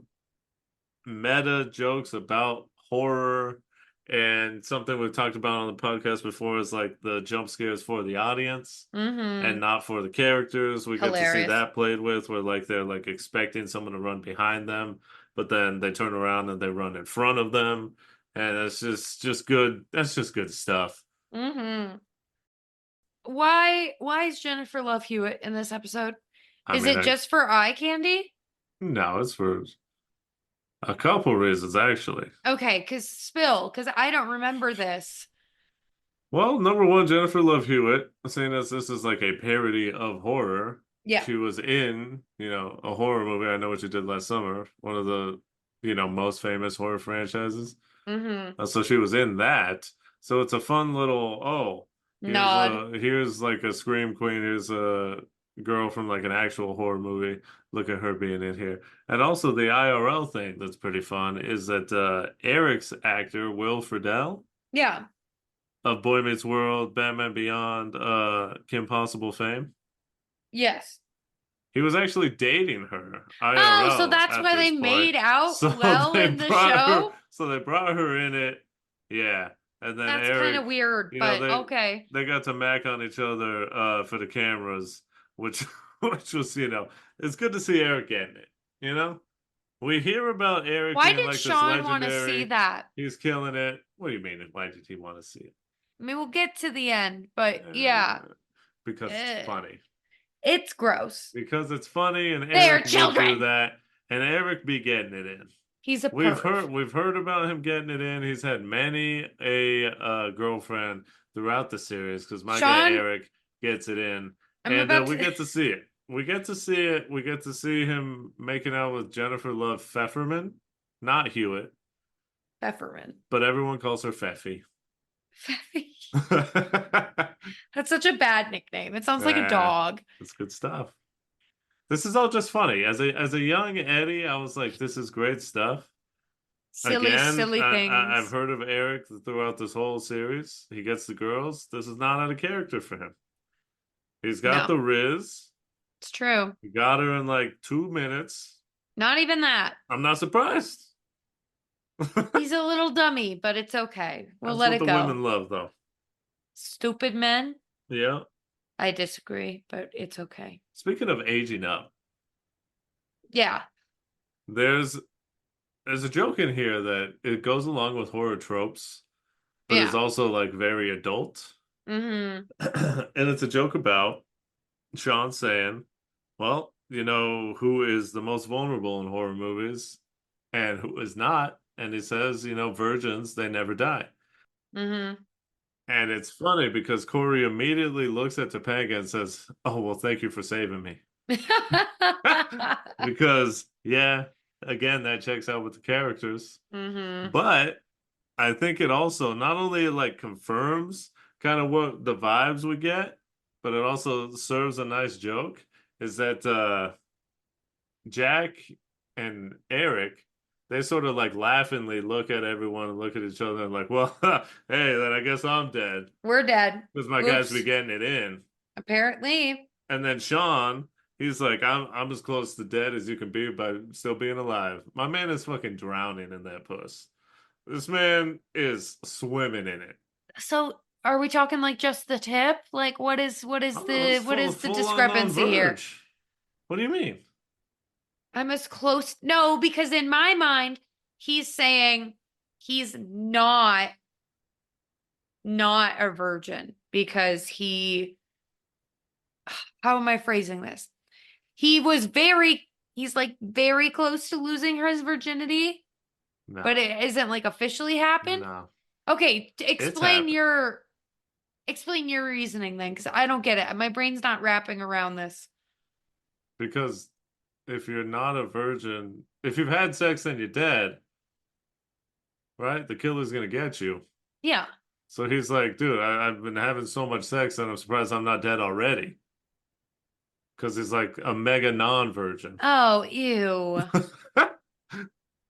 meta jokes about horror, and something we've talked about on the podcast before is like the jump scares for the audience Mm-hmm. and not for the characters. We get to see Hilarious. that played with where like they're like expecting someone to run behind them, but then they turn around and they run in front of them. And it's just good. That's just good stuff. Mm-hmm. Why is Jennifer Love Hewitt in this episode? I Is mean, it just for eye candy? No, it's for a couple reasons actually. Okay, because I don't remember this. Well, number one, Jennifer Love Hewitt, seeing as this is like a parody of horror. Yeah. She was in, a horror movie. I Know What You Did Last Summer, one of the, most famous horror franchises. Mm-hmm. So she was in that. So it's a fun little, Nod. here's like a Scream Queen. Here's a girl from like an actual horror movie. Look at her being in here. And also the IRL thing that's pretty fun is that Eric's actor, Will Friedle, Yeah. of Boy Meets World, Batman Beyond, Kim Possible fame. Yes. He was actually dating her. Oh, so IRL that's at why this they point. made out So well they in the brought show? So they brought her in it. Yeah. And then That's Eric, kind of weird, but okay. They got to mac on each other for the cameras, which was, it's good to see Eric getting it, We hear about Eric Why being did like Shawn this want to legendary. see that? He's killing it. What do you mean? Why did he want to see it? I mean, we'll get to the end, but yeah. Because it's funny. It's gross. Because it's funny, and They are Eric will children. do that, and Eric be getting it in. He's a We've perv. heard about him getting it in. He's had many a girlfriend throughout the series because my guy Shawn, Eric gets it in, I'm and about we to- get to see it. We get to see it. We get to see him making out with Jennifer Love Pfefferman, not Hewitt, Pfefferman. but everyone calls her Pfeffy. That's such a bad nickname. It sounds like a dog. It's good stuff. This is all just funny. As a young Eddie, I was like, "This is great stuff." Silly things. I've heard of Eric throughout this whole series. He gets the girls. This is not out of character for him. He's got the Riz. It's true. He got her in like 2 minutes. Not even that. I'm not surprised. He's a little dummy, but it's okay. We'll That's let what it the go. women love, though. Stupid men? Yeah. I disagree, but it's okay. Speaking of aging up, Yeah. there's a joke in here that it goes along with horror tropes, but is also like very adult. Mm-hmm. And it's a joke about Shawn saying, well, who is the most vulnerable in horror movies and who is not? And he says, virgins, they never die. Mm-hmm. And it's funny because Corey immediately looks at Topanga and says, oh, well, thank you for saving me. Because, yeah, again, that checks out with the characters. Mm-hmm. But I think it also not only like confirms kind of what the vibes we get, but it also serves a nice joke, is that Jack and Eric, they sort of like laughingly look at everyone and look at each other and like, well, hey, then I guess I'm dead. We're dead. Because my guys be getting it in. Apparently. And then Shawn, he's like, I'm as close to dead as you can be by still being alive. My man is fucking drowning in that puss. This man is swimming in it. So are we talking like just the tip? Like what is the discrepancy here? What do you mean? I'm as close. No, because in my mind, he's saying he's not a virgin because how am I phrasing this? He's like very close to losing his virginity, No. but it isn't like officially happened. No. Okay, explain happened. your reasoning then, because I don't get it. My brain's not wrapping around this. Because if you're not a virgin, if you've had sex and you're dead, right? The killer's gonna get you. Yeah. So he's like, dude, I've been having so much sex and I'm surprised I'm not dead already. Because he's like a mega non-virgin. Oh, ew.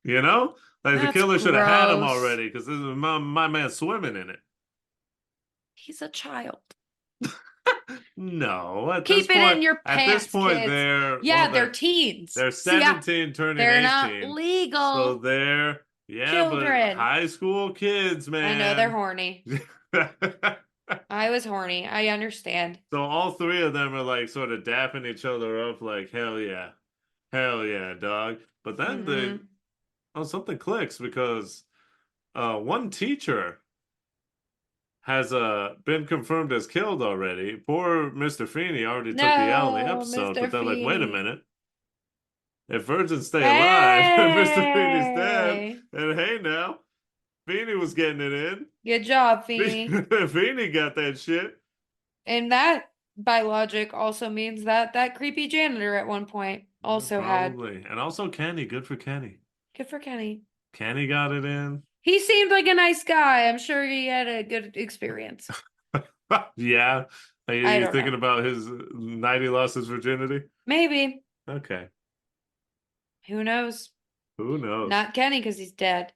You know? Like the That's killer should have had him gross. already because this is my man swimming in it. He's a child. No, at Keep this it point, in your at this pants, point, kids. they're Yeah, well, they're teens. they're See, 17 turning they're 18. not legal. So they're but Children. high school kids, man. I know they're horny. I was horny. I understand. So all three of them are like sort of dapping each other up, like hell yeah, dog. But then something clicks because one teacher has been confirmed as killed already. Poor Mr. Feeney already took the L in the No, episode, Mr. but they're like, wait a Feeney. minute. If virgins stay alive, and Mr. Feeney's dead, Hey. and hey now, Feeney was getting it in. Good job, Feeney. Feeney got that shit. And that, by logic, also means that creepy janitor at one point also had. Probably. And also Kenny. Good for Kenny. Good for Kenny. Kenny got it in. He seemed like a nice guy. I'm sure he had a good experience. Yeah. Are I you don't thinking know. about his night he lost his virginity? Maybe. Okay. Who knows? Who knows? Not Kenny because he's dead.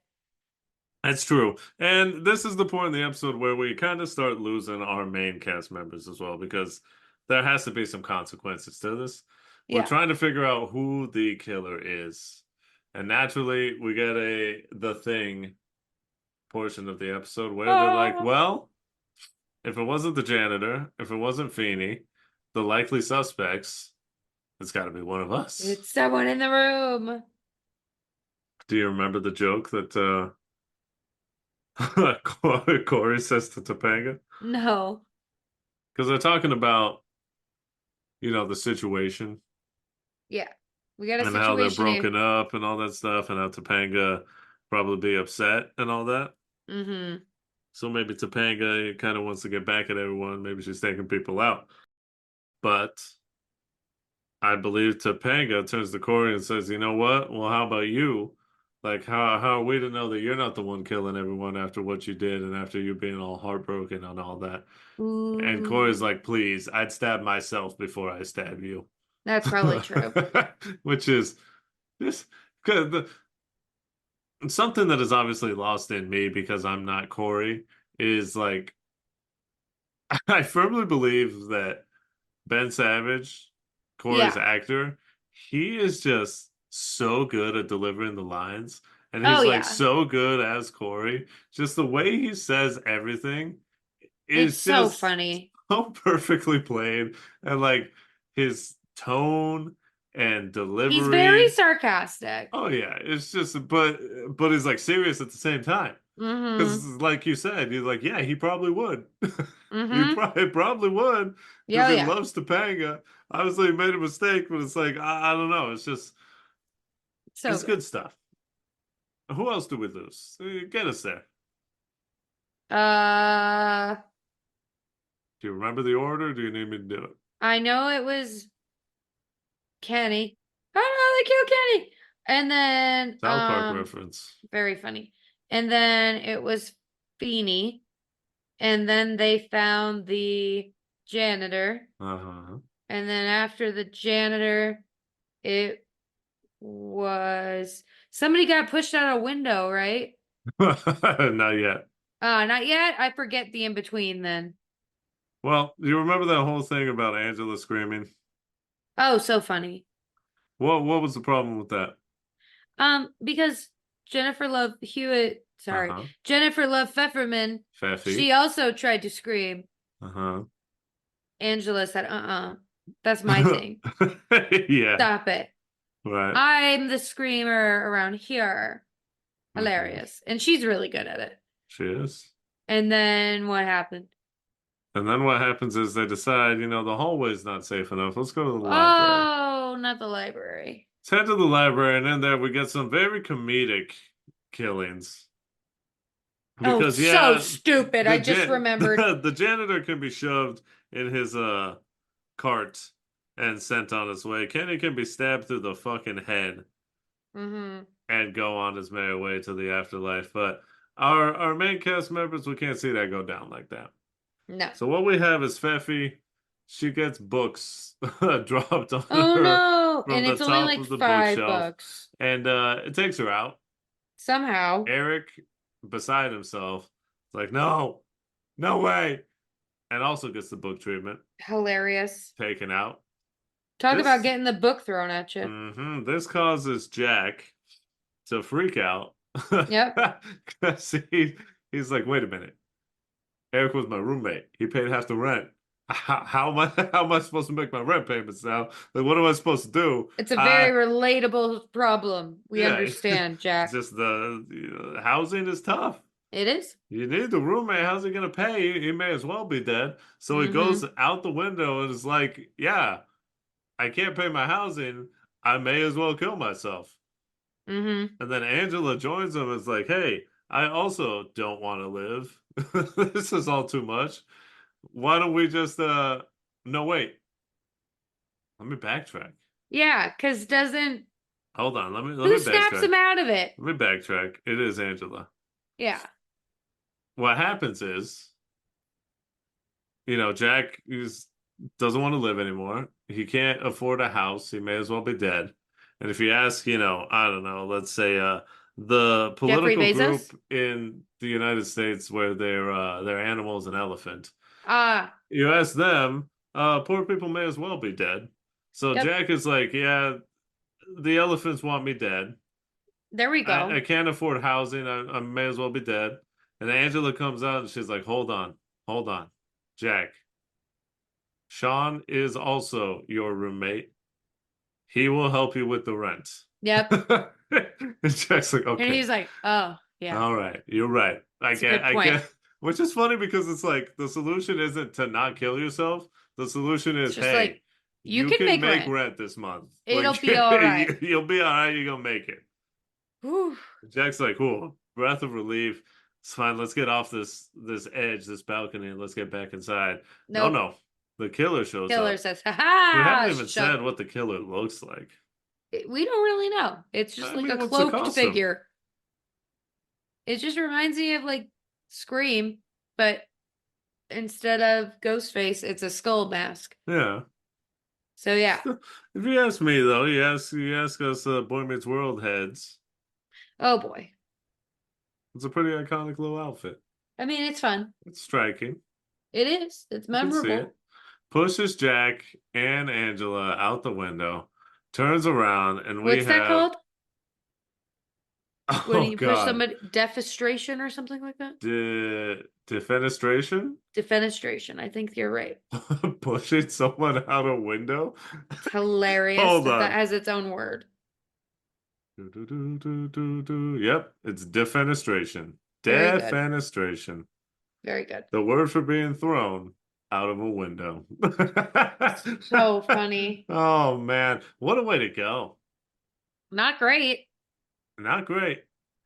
That's true. And this is the point in the episode where we kind of start losing our main cast members as well, because there has to be some consequences to this. We're Yeah. trying to figure out who the killer is. And naturally, we get the thing portion of the episode where they're like, well, if it wasn't the janitor, if it wasn't Feeney, the likely suspects, it's got to be one of us. It's someone in the room. Do you remember the joke that Corey says to Topanga? No. Because they're talking about, the situation. Yeah. We got a and situation how they're here. broken up and all that stuff, and how Topanga probably be upset and all that. Mm-hmm. So maybe Topanga kind of wants to get back at everyone. Maybe she's taking people out. But I believe Topanga turns to Corey and says, you know what? Well, how about you? Like, how are we to know that you're not the one killing everyone after what you did and after you being all heartbroken and all that? Ooh. And Corey's like, please, I'd stab myself before I stab you. That's probably true. Which is just something that is obviously lost in me because I'm not Corey is like, I firmly believe that Ben Savage, Corey's actor, he is just so good at delivering the lines. And he's like so good as Corey. Just the way he says everything is it's just so funny. So perfectly played. And like his tone and delivery. He's very sarcastic. Oh yeah. It's just but he's like serious at the same time. Because like you said, he's like, yeah, he probably would. He probably would. Because he loves Topanga. Obviously he made a mistake, but it's like, I don't know. It's just it's good stuff. Who else do we lose? Get us there. Do you remember the order? Or do you need me to do it? I know it was Kenny. Oh no, they killed Kenny. And then South Park reference. Very funny. And then it was Feeney. And then they found the janitor. Uh-huh. And then after the janitor, it was somebody got pushed out a window, right? Not yet. Not yet. I forget the in between then. Well, do you remember that whole thing about Angela screaming? Oh, so funny. What was the problem with that? Because Jennifer Love Hewitt, Jennifer Love Pfefferman, Pfeffy. she also tried to scream. Uh-huh. Angela said, that's my thing. Yeah. Stop it. Right. I'm the screamer around here. Mhm. Hilarious. And she's really good at it. She is. And then what happened? And then what happens is they decide, the hallway's not safe enough. Let's go to the library. Oh, not the library. Let's head to the library, and in there we get some very comedic killings. Oh, Because so yeah, stupid. I just remembered. the janitor can be shoved in his cart and sent on his way. Kenny can be stabbed through the fucking head Mm-hmm. and go on his merry way to the afterlife. But our main cast members, we can't see that go down like that. No. So what we have is Feffy. She gets books dropped on Oh her no. from And the it's only top like of the bookshelf, $5. and it takes her out. Somehow. Eric, beside himself, is like, no, no way, and also gets the book treatment Hilarious. taken out. Talk This- about getting the book thrown at you. This causes Jack to freak out. Yep. Because he's like, wait a minute. Eric was my roommate. He paid half the rent. How am I supposed to make my rent payments now? Like, what am I supposed to do? It's a very relatable problem. We Yeah. understand, Jack. Just the housing is tough. It is. You need the roommate. How's he gonna pay? He may as well be dead. So he goes out the window and is like, yeah, I can't pay my housing. I may as well kill myself. Mm-hmm. And then Angela joins him and is like, hey, I also don't want to live. This is all too much. Why don't we just no wait. Let me backtrack. Yeah, because doesn't Hold on, let who me snaps backtrack. him out of it? Let me backtrack. It is Angela. Yeah. What happens is, Jack doesn't want to live anymore. He can't afford a house. He may as well be dead. And if you ask, I don't know, let's say the Jeffrey political Bezos? group in the United States where their animal is an elephant. Ah, You ask them, poor people may as well be dead. So Yep. Jack is like, yeah, the elephants want me dead. there we go. I can't afford housing. I may as well be dead. And Angela comes out and she's like, hold on, Jack. Shawn is also your roommate. He will help you with the rent. Yep. And Jack's like, okay. And he's like, oh, yeah. All right, you're right. I That's a good get, I point. get. Which is funny because it's like the solution isn't to not kill yourself. The solution is, It's just hey, like, you can make make rent. rent this month. It'll be all right. You'll be all right. You're gonna make it. Whew. Jack's like, cool, breath of relief. It's fine. Let's get off this edge, this balcony, and let's get back inside. Nope. No. The killer shows Killer up. says, ha We ha. haven't even said what the killer looks like. We don't really know. It's just I like mean, a what's the cloaked costume? figure. It just reminds me of like Scream, but instead of Ghostface, it's a skull mask. Yeah. So yeah. If you ask me though, you ask us Boy Meets World heads. Oh boy. It's a pretty iconic little outfit. I mean, it's fun. It's striking. It is. It's You can see memorable. it. Pushes Jack and Angela out the window, turns around, and we What's that called? Oh When you push God. somebody, defenestration or something like that? Defenestration? Defenestration. I think you're right. Pushing someone out a window? It's hilarious Hold that on. that has its own word. Yep, it's defenestration. Very good. Defenestration. Very good. The word for being thrown out of a window. So funny. Oh man, what a way to go. Not great. Not great.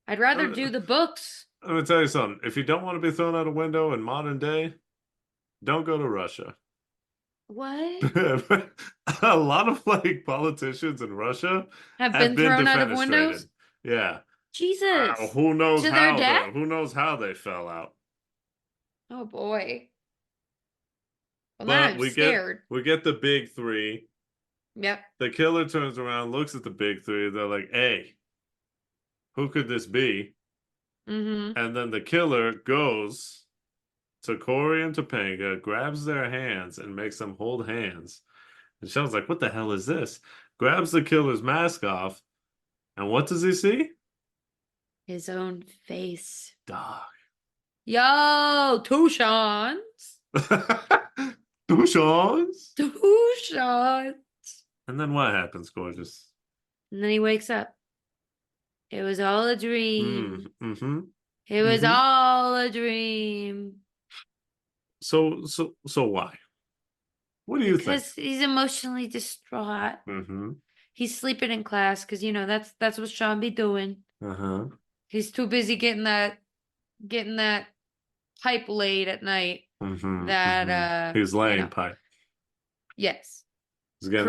I'd rather do the books. Let me tell you something. If you don't want to be thrown out a window in modern day, don't go to Russia. What? A lot of like politicians in Russia Have been thrown out of defenestrated. windows? Yeah. Jesus. Who knows To how their death? who knows how they fell out. Oh boy. Well, But now I'm we scared. we get the big three. Yep. The killer turns around, looks at the big three. They're like, "Hey, who could this be?" Mm-hmm. And then the killer goes to Corey and Topanga, grabs their hands and makes them hold hands. And Sean's like, "What the hell is this?" Grabs the killer's mask off, and what does he see? His own face. Dog. Yo, two Shawns. Two Sean's? Two Shawns. And then what happens, gorgeous? And then he wakes up. It was all a dream. Mm-hmm. It was Mhm. all a dream. So why? What do you think? Because he's emotionally distraught. Mm-hmm. He's sleeping in class because that's what Shawn be doing. Uh-huh. He's too busy getting that pipe laid at night. Mm-hmm. That Mm-hmm. He's laying pipe. yes, He's correct.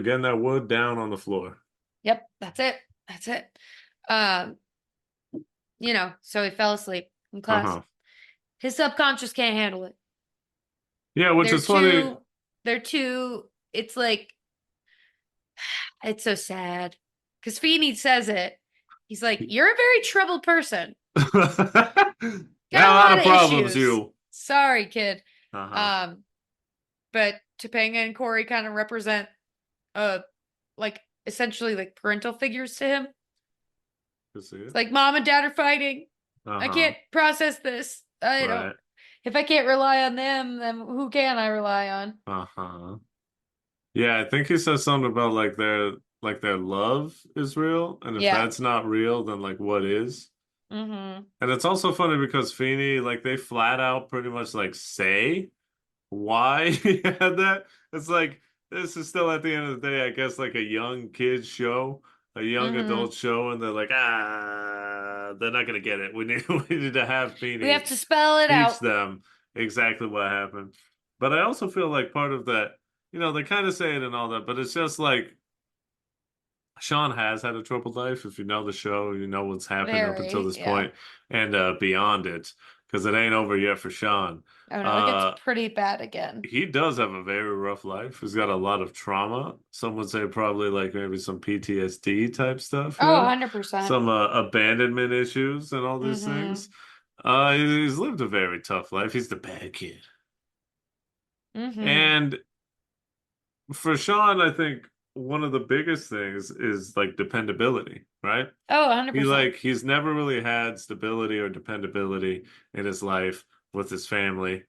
getting that wood down on the floor. Yep, that's it. That's it. Um, so he fell asleep in class. Uh-huh. His subconscious can't handle it. Yeah, which They're is funny. too. They're too. It's like it's so sad because Feeney says it. He's like, "You're a very troubled person. Got Got a a lot lot of of problems, issues. you. Sorry, kid." Uh-huh. Um, but Topanga and Corey kind of represent, like essentially like parental figures to him. See It's it? like mom and dad are fighting. I Uh-huh. can't process this. I don't. Right. If I can't rely on them, then who can I rely on? Uh-huh. Yeah, I think he says something about like their love is real, and if Yeah. that's not real, then like what is? Mm-hmm. And it's also funny because Feeney, like they flat out pretty much like say why he had that. It's like this is still at the end of the day, I guess, like a young kid show, a young Mm-hmm. adult show, and they're like, they're not gonna get it. We need to have We have Feeney to spell it teach out. them exactly what happened. But I also feel like part of that, they kind of say it and all that, but it's just like Shawn has had a troubled life. If you know the show, you know what's happened up until Very, this yeah. point and beyond it, because it ain't over yet for Shawn. Oh no, it gets Uh, pretty bad again. he does have a very rough life. He's got a lot of trauma. Some would say probably like maybe some PTSD type stuff, Oh, 100%. some abandonment issues and all these Mm-hmm. things. He's lived a very tough life. He's the bad kid. Mm-hmm. And for Shawn, I think one of the biggest things is like dependability, right? Oh, 100%. He's never really had stability or dependability in his life with his family.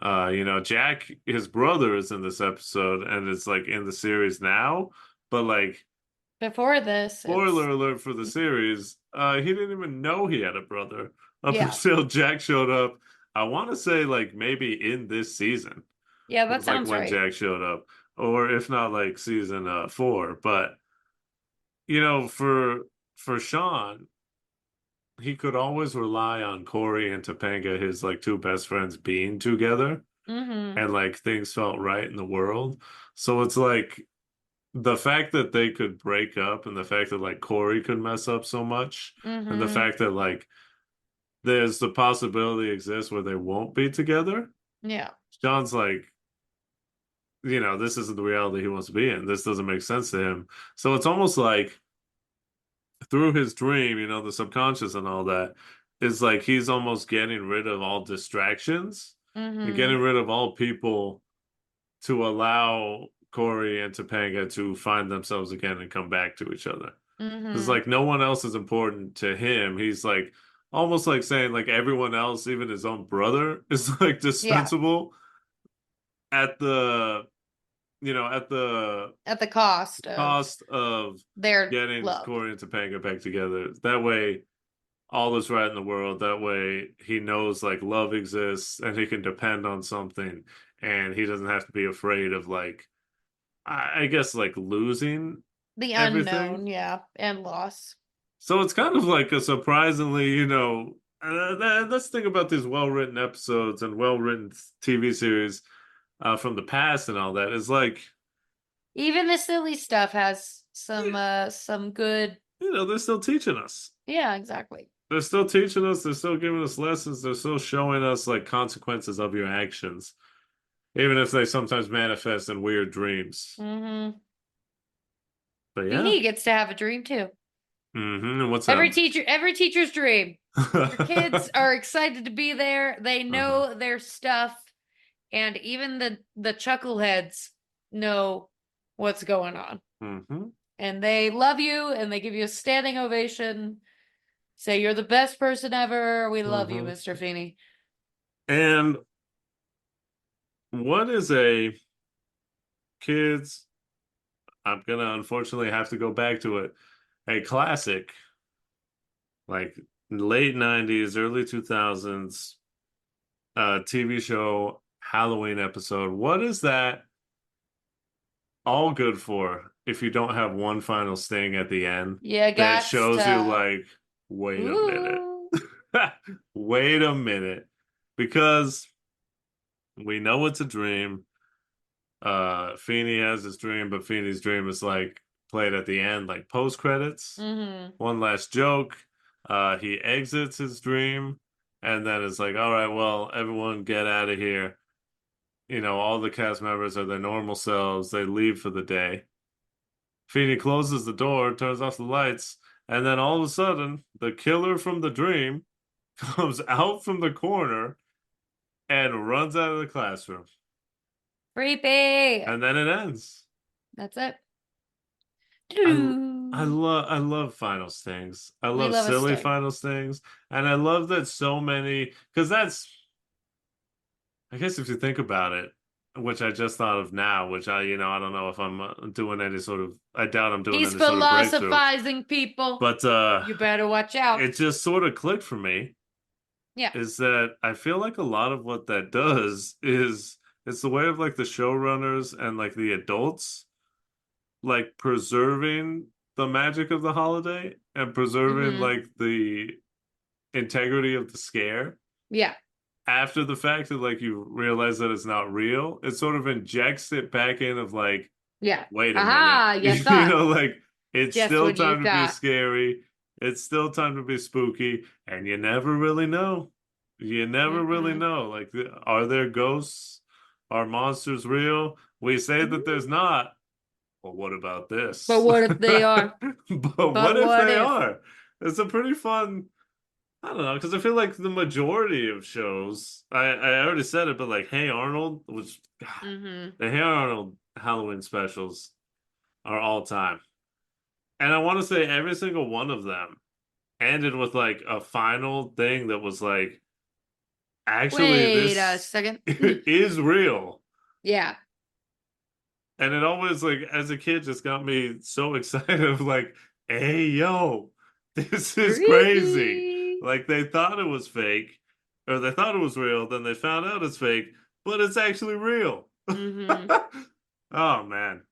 Jack, his brother, is in this episode and it's like in the series now, but like Before this, spoiler it's alert for the series, he didn't even know he had a brother up yeah. until Jack showed up. I want to say like maybe in this season Yeah, that was like sounds when right. Jack showed up, or if not like season 4. But for Shawn, he could always rely on Corey and Topanga, his like two best friends, being together, Mm-hmm. and like things felt right in the world. So it's like the fact that they could break up, and the fact that like Corey could mess up so much, and the Mm-hmm. fact that like there's the possibility exists where they won't be together. Yeah. Shawn's like, this isn't the reality he wants to be in. This doesn't make sense to him. So it's almost like through his dream, the subconscious and all that, is like he's almost getting rid of all distractions and Mm-hmm. getting rid of all people to allow Corey and Topanga to find themselves again and come back to each other. It's Mm-hmm. like no one else is important to him. He's like almost like saying like everyone else, even his own brother, is like Yeah. dispensable at the At the cost of cost of their getting love. Corey and Topanga back together. That way, all is right in the world. That way, he knows like love exists and he can depend on something, and he doesn't have to be afraid of like, I guess, like losing The everything. unknown, yeah, and loss. So it's kind of like a surprisingly, let's think about these well-written episodes and well-written TV series from the past and all that. Is like, Even the silly stuff has some good. they're still teaching us. Yeah, exactly. They're still teaching us. They're still giving us lessons. They're still showing us like consequences of your actions, even if they sometimes manifest in weird dreams. Mm-hmm. But yeah. Feeny gets to have a dream too. And what's Every that? teacher's dream. Your kids are excited to be there. They know their stuff, and even the chuckleheads know what's going on. Mm-hmm. And they love you, and they give you a standing ovation. Say you're the best person ever. We love you, Mr. Feeney. And what is a kid's I'm gonna unfortunately have to go back to it. A classic, like late 90s, early 2000s, TV show Halloween episode. What is that all good for if you don't have one final sting at the end Yeah, that got shows you to. like, wait a minute. Ooh. Wait a minute. Because we know it's a dream. Feeney has his dream, but Feeney's dream is like played at the end, like post credits. Mm-hmm. One last joke. He exits his dream and then it's like, all right, well, everyone get out of here. You know, all the cast members are their normal selves. They leave for the day. Feeney closes the door, turns off the lights, and then all of a sudden, the killer from the dream comes out from the corner and runs out of the classroom. Creepy. And then it ends. That's it. I love final stings. I We love love a silly sting. final stings. And I love that so many, because that's, I guess if you think about it, which I just thought of now, which I don't know if I'm doing any sort of, I doubt I'm doing He's any sort of breakthrough. philosophizing, people. But You better watch out. it just sort of clicked for me. Yeah. Is that I feel like a lot of what that does is it's the way of like the showrunners and like the adults like preserving the magic of the holiday and preserving Mhm. like the integrity of the scare Yeah. after the fact that like you realize that it's not real. It sort of injects it back in of like, Yeah. wait a Aha, minute. you You thought. know, like it's Just still when you time to be thought. scary. It's still time to be spooky, and you never really know. You never really Mm-mm. know. Like, are there ghosts? Are monsters real? We say that there's not. But what about this? But what if they are? But But what if what they if? are? It's a pretty fun. I don't know, because I feel like the majority of shows, I already said it, but like Hey Arnold, which God, Mm-hmm. the Hey Arnold Halloween specials are all time. And I want to say every single one of them ended with like a final thing that was like, actually, Wait a this second. is real. Yeah. And it always like as a kid just got me so excited of like, hey yo, this is crazy. Creepy. Like they thought it was fake, or they thought it was real, then they found out it's fake, but it's actually real. Mm-hmm. Oh man.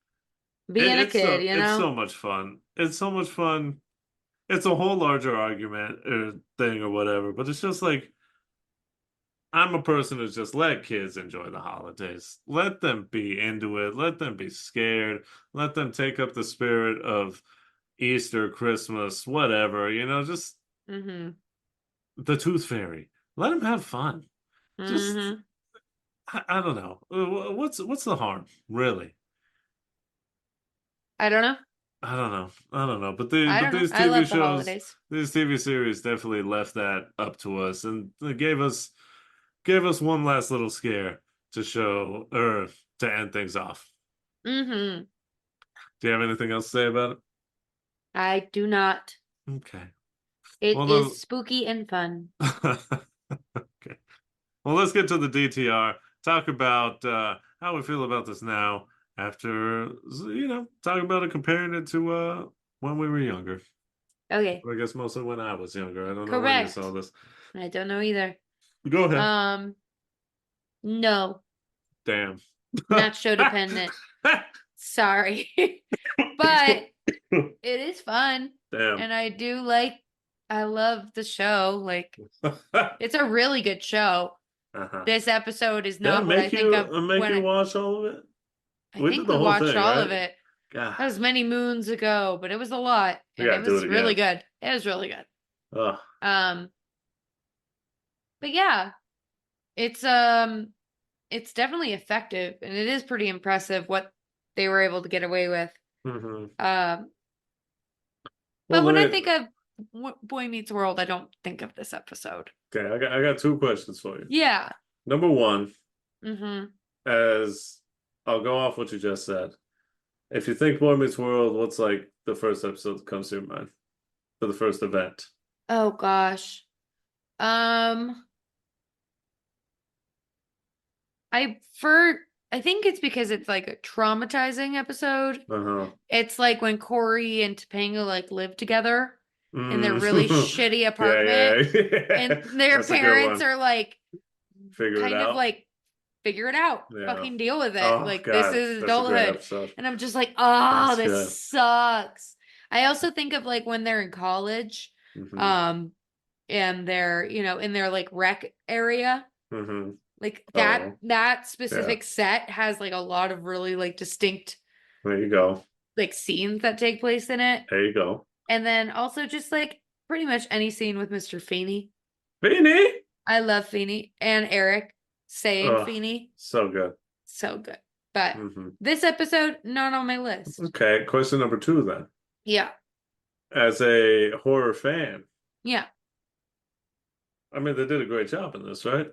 Being a kid, you It's know? so much fun. It's so much fun. It's a whole larger argument or thing or whatever, but it's just like I'm a person who's just let kids enjoy the holidays. Let them be into it. Let them be scared. Let them take up the spirit of Easter, Christmas, whatever. Just Mm-hmm. the Tooth Fairy. Let them have fun. Just Mm-hmm. I don't know. What's the harm, really? I don't know. I don't know. I don't know. But I don't know. these I TV love the shows, holidays. these TV series definitely left that up to us, and they gave us one last little scare to show or to end things off. Mm-hmm. Do you have anything else to say about it? I do not. Okay. It Well, is spooky and fun. okay. Well, let's get to the DTR. Talk about how we feel about this now after, talk about it, comparing it to when we were younger. Okay. Or I guess mostly when I was younger. I don't know when you Correct. saw this. I don't know either. Go ahead. No, Damn. not Sho-Dependent. Sorry. But it is fun. Damn. And I love the show. Like, it's a really good show. Uh-huh. This episode is Did I not what I make think you of make when you I watch all of it? We think did the we whole watched thing, all right? of it. God. That was many moons ago, but it was a lot. We And gotta it do was it really again. good. It was really good. Ugh. But yeah, it's definitely effective, and it is pretty impressive what they were able to get away with. Mm-hmm. But Well, when I think of Boy Meets World, I don't think of this episode. okay, I got two questions for you. Yeah. Number one, Mm-hmm. as I'll go off what you just said. If you think Boy Meets World, what's like the first episode that comes to your mind for the first event? Oh gosh. I for I think it's because it's like a traumatizing episode. Uh-huh. It's like when Corey and Topanga like live together in their Mm. really shitty Yeah, apartment, yeah. and their That's a good parents one. are like Figure it kind of out. like figure it out, Yeah. fucking deal with it. Oh Like this God, is that's a great adulthood. episode. And I'm just like, oh, That's this good. sucks. I also think of like when they're in college, Mm-hmm. and they're, in their like rec area. Mm-hmm. Like Oh, that yeah. specific set has like a lot of really like distinct There you go. like scenes that take place in it. There you go. And then also just like pretty much any scene with Mr. Feeney. Beanie. I love Feeney and Eric saying Oh, Feeney. so good. So good. But Mm-hmm. this episode, not on my list. Okay, question number 2 then. Yeah. As a horror fan, Yeah. I mean, they did a great job in this, right?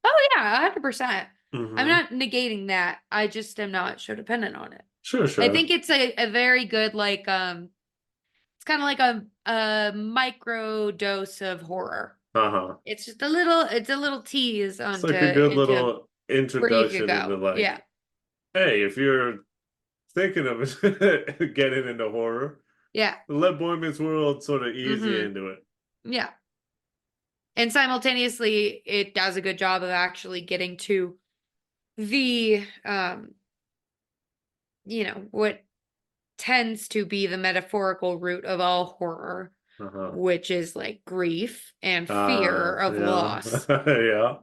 Oh yeah, 100%. I'm Mm-hmm. not negating that. I just am not show dependent on it. Sure, sure. I think it's a very good like it's kind of like a micro dose of horror. Uh-huh. It's just it's a little tease It's onto like a good into little where you could introduction into go. like, Yeah. hey, if you're thinking of getting into horror, Yeah. let Boy Meets World sort of ease you Mm-hmm. into it. Yeah. And simultaneously it does a good job of actually getting to the what tends to be the metaphorical root of all horror, Uh-huh. which is like grief and fear of Yeah. loss Yeah.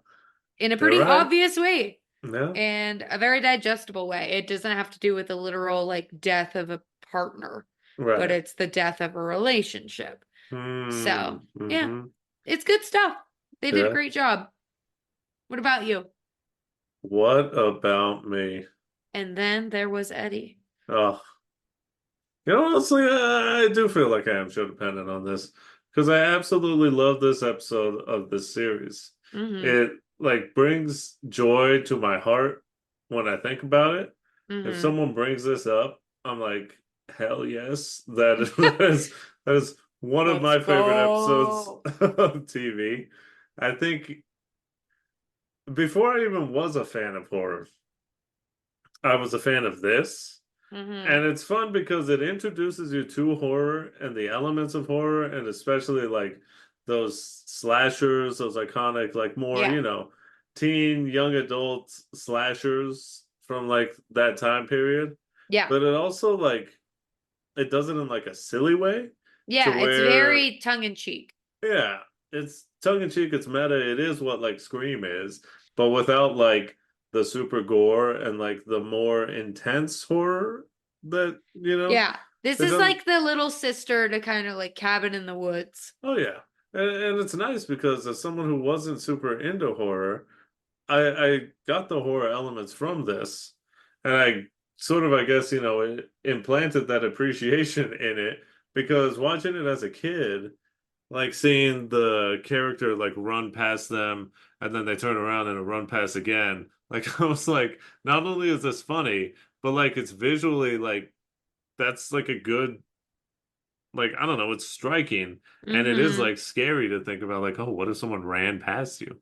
in a You're pretty right. obvious way Yeah. and a very digestible way. It doesn't have to do with the literal like death of a partner, but Right. it's the death of a relationship. So, yeah, Mm-hmm. it's good stuff. They did a Yeah. great job. What about you? What about me? And then there was Eddie. Oh, honestly, I do feel like I am show dependent on this because I absolutely love this episode of this series. Mm-hmm. It like brings joy to my heart when I think about it. If Mm-hmm. someone brings this up, I'm like, hell yes, that is one of my Let's favorite episodes go. of TV. I think before I even was a fan of horror, I was a fan of this. Mm-hmm. And it's fun because it introduces you to horror and the elements of horror, and especially like those slashers, those iconic, like more, Yeah. teen, young adult slashers from like that time period. Yeah. But it also like it does it in like a silly way to Yeah, it's where, very tongue in cheek. yeah, it's tongue in cheek, it's meta, it is what like Scream is, but without like the super gore and like the more intense horror that, Yeah. This it is doesn't. like the little sister to kind of like Cabin in the Woods. Oh yeah, and it's nice because as someone who wasn't super into horror, I got the horror elements from this, and I sort of, I guess, implanted that appreciation in it because watching it as a kid, like seeing the character like run past them and then they turn around and run past again, like I was like, not only is this funny, but like it's visually like that's like a good, like, I don't know, it's striking and it is Mm-hmm. like scary to think about, like, oh, what if someone ran past you?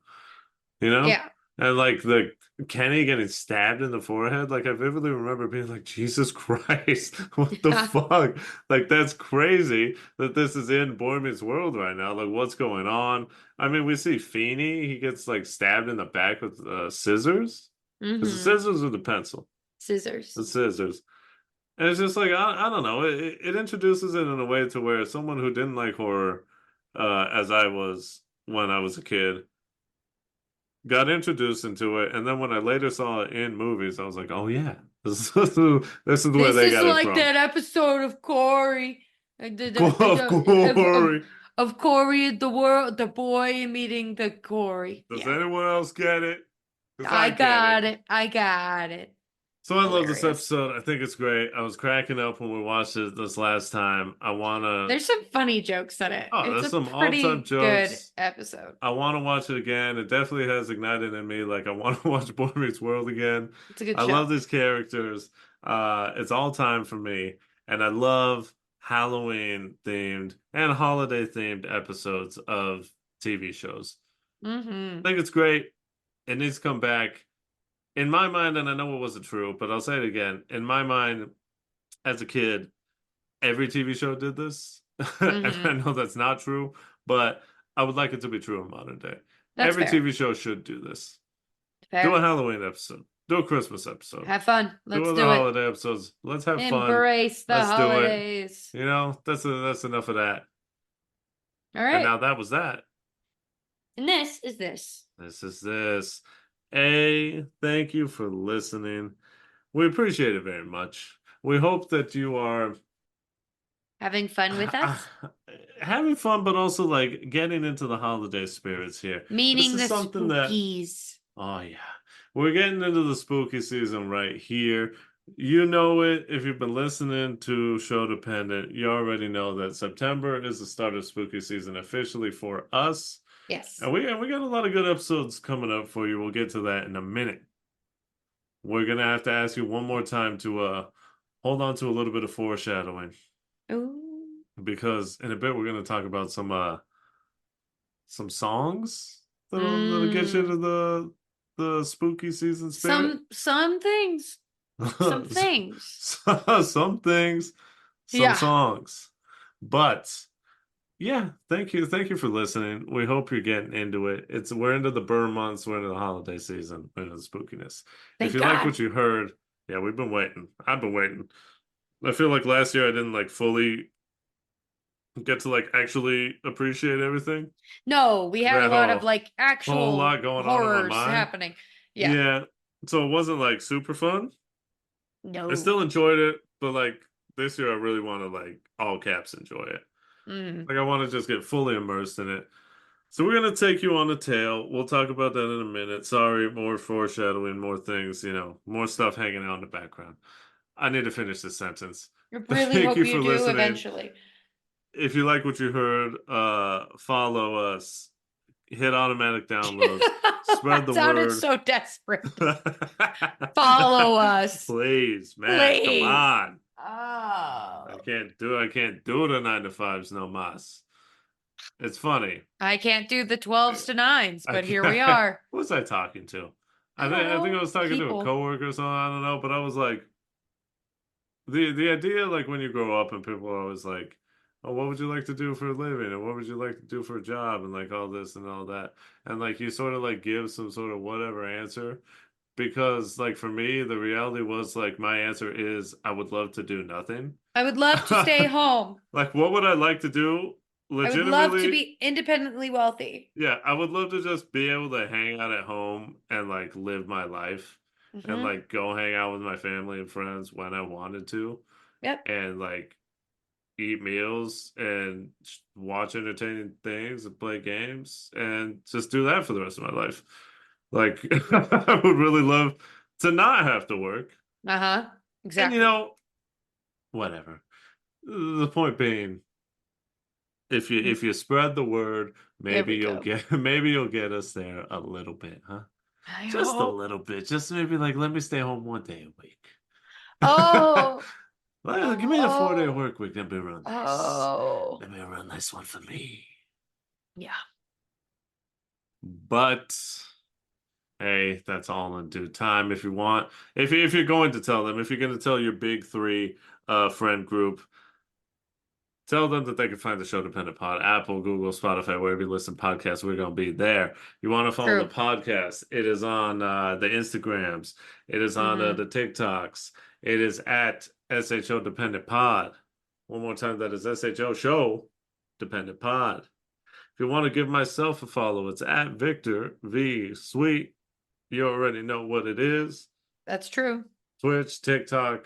You know? Yeah. And like the Kenny getting stabbed in the forehead, like I vividly remember being like, Jesus Christ, what the Yeah. fuck? Like that's crazy that this is in Boy Meets World right now. Like what's going on? I mean, we see Feeney, he gets like stabbed in the back with scissors. Is it Mm-hmm. scissors or the pencil? Scissors. The scissors. And it's just like I don't know. It introduces it in a way to where someone who didn't like horror, as I was when I was a kid, got introduced into it, and then when I later saw it in movies, I was like, oh yeah, this is where This they is got it like from. that episode of Corey. Of Corey. Of Corey the world, the boy meeting the Corey. Does Yeah. anyone else get it? Because I I get it. got it. I got it. So I love this Hilarious. episode. I think it's great. I was cracking up when we watched it this last time. I wanna. There's some funny jokes in it. Oh, It's there's a some all-time pretty good jokes. episode. I want to watch it again. It definitely has ignited in me. Like I want to watch Boy Meets World again. It's a good I love show. these characters. It's all time for me, and I love Halloween themed and holiday themed episodes of TV shows. Mm-hmm. I think it's great. It needs to come back in my mind, and I know it wasn't true, but I'll say it again. In my mind, as a kid, every TV show did this. And I Hmm. know that's not true, but I would like it to be true in modern day. That's Every fair. TV show should do this. Do a Fair. Halloween episode. Do a Christmas episode. Have fun. Do Let's other do it. holiday episodes. Let's have fun. Embrace the Let's do it. holidays. You know, that's enough of that. All And right. now that was that. And this is this. This is this. Thank you for listening. We appreciate it very much. We hope that you are Having fun with us? having fun, but also like getting into the holiday spirits here. Meaning This the is something that, spookies. oh yeah, we're getting into the spooky season right here. You know it. If you've been listening to Show-Dependent, you already know that September is the start of spooky season officially for us. Yes. And we got a lot of good episodes coming up for you. We'll get to that in a minute. We're gonna have to ask you one more time to hold on to a little bit of foreshadowing. Ooh. Because in a bit we're gonna talk about some songs that'll get you to the spooky season spirit. Some things. Some things. Some things, some Yeah. songs. But yeah, thank you for listening. We hope you're getting into it. We're into the burn months, we're into the holiday season, we're into the spookiness. Thank If you like God. what you heard, yeah, we've been waiting. I've been waiting. I feel like last year I didn't like fully get to like actually appreciate everything. No, we had a That lot of whole- like actual lot going on in my horrors mind. happening. Yeah. Yeah. So it wasn't like super fun. No. I still enjoyed it, but like this year I really want to like all caps enjoy it. Mm. Like I want to just get fully immersed in it. So we're gonna take you on a tale. We'll talk about that in a minute. Sorry, more foreshadowing, more things, more stuff hanging out in the background. I need to finish this sentence. I really Thank hope you you for do listening. eventually. If you like what you heard, follow us. Hit automatic downloads. Spread the That sounded word. so desperate. Follow us. Please, man, come Please. on. Oh. I can't do the 9 to 5s no mas. It's funny. I can't do the 12s to 9s, I but here we can't- are. Who was I talking to? I I don't think know. I was talking to People. a coworker or something. I don't know, but I was like, the idea, like when you grow up and people are always like, "Oh, what would you like to do for a living?" and "What would you like to do for a job?" and like all this and all that, and like you sort of like give some sort of whatever answer, because like for me, the reality was like my answer is I would love to do nothing. I would love to stay home. Like, what would I like to do? I would Legitimately, love to be independently wealthy. yeah, I would love to just be able to hang out at home and like live my life and Mhm. like go hang out with my family and friends when I wanted to Yep. and like eat meals and watch entertaining things and play games and just do that for the rest of my life. Like, I would really love to not have to work. Uh-huh. And Exactly. whatever. The point being, if you spread the word, maybe we you'll get us there a little bit, huh? I Just a hope. little bit. Just maybe like let me stay home one day a week. Oh. Well, give me a 4-day Oh. work week. That'd be real nice. Oh. That'd be a real nice one for me. Yeah. But hey, that's all in due time. If you want, if you're going to tell them, if you're going to tell your big three friend group, tell them that they can find the Show-Dependent Pod, Apple, Google, Spotify, wherever you listen to podcasts, we're going to be there. You want to follow True. the podcast, it is on the Instagrams. It is on Mhm. the TikToks. It is at SHO Dependent Pod. One more time, that is SHO Show Dependent Pod. If you want to give myself a follow, it's at Victor V Sweet. You already know what it is. That's true. Twitch, TikTok,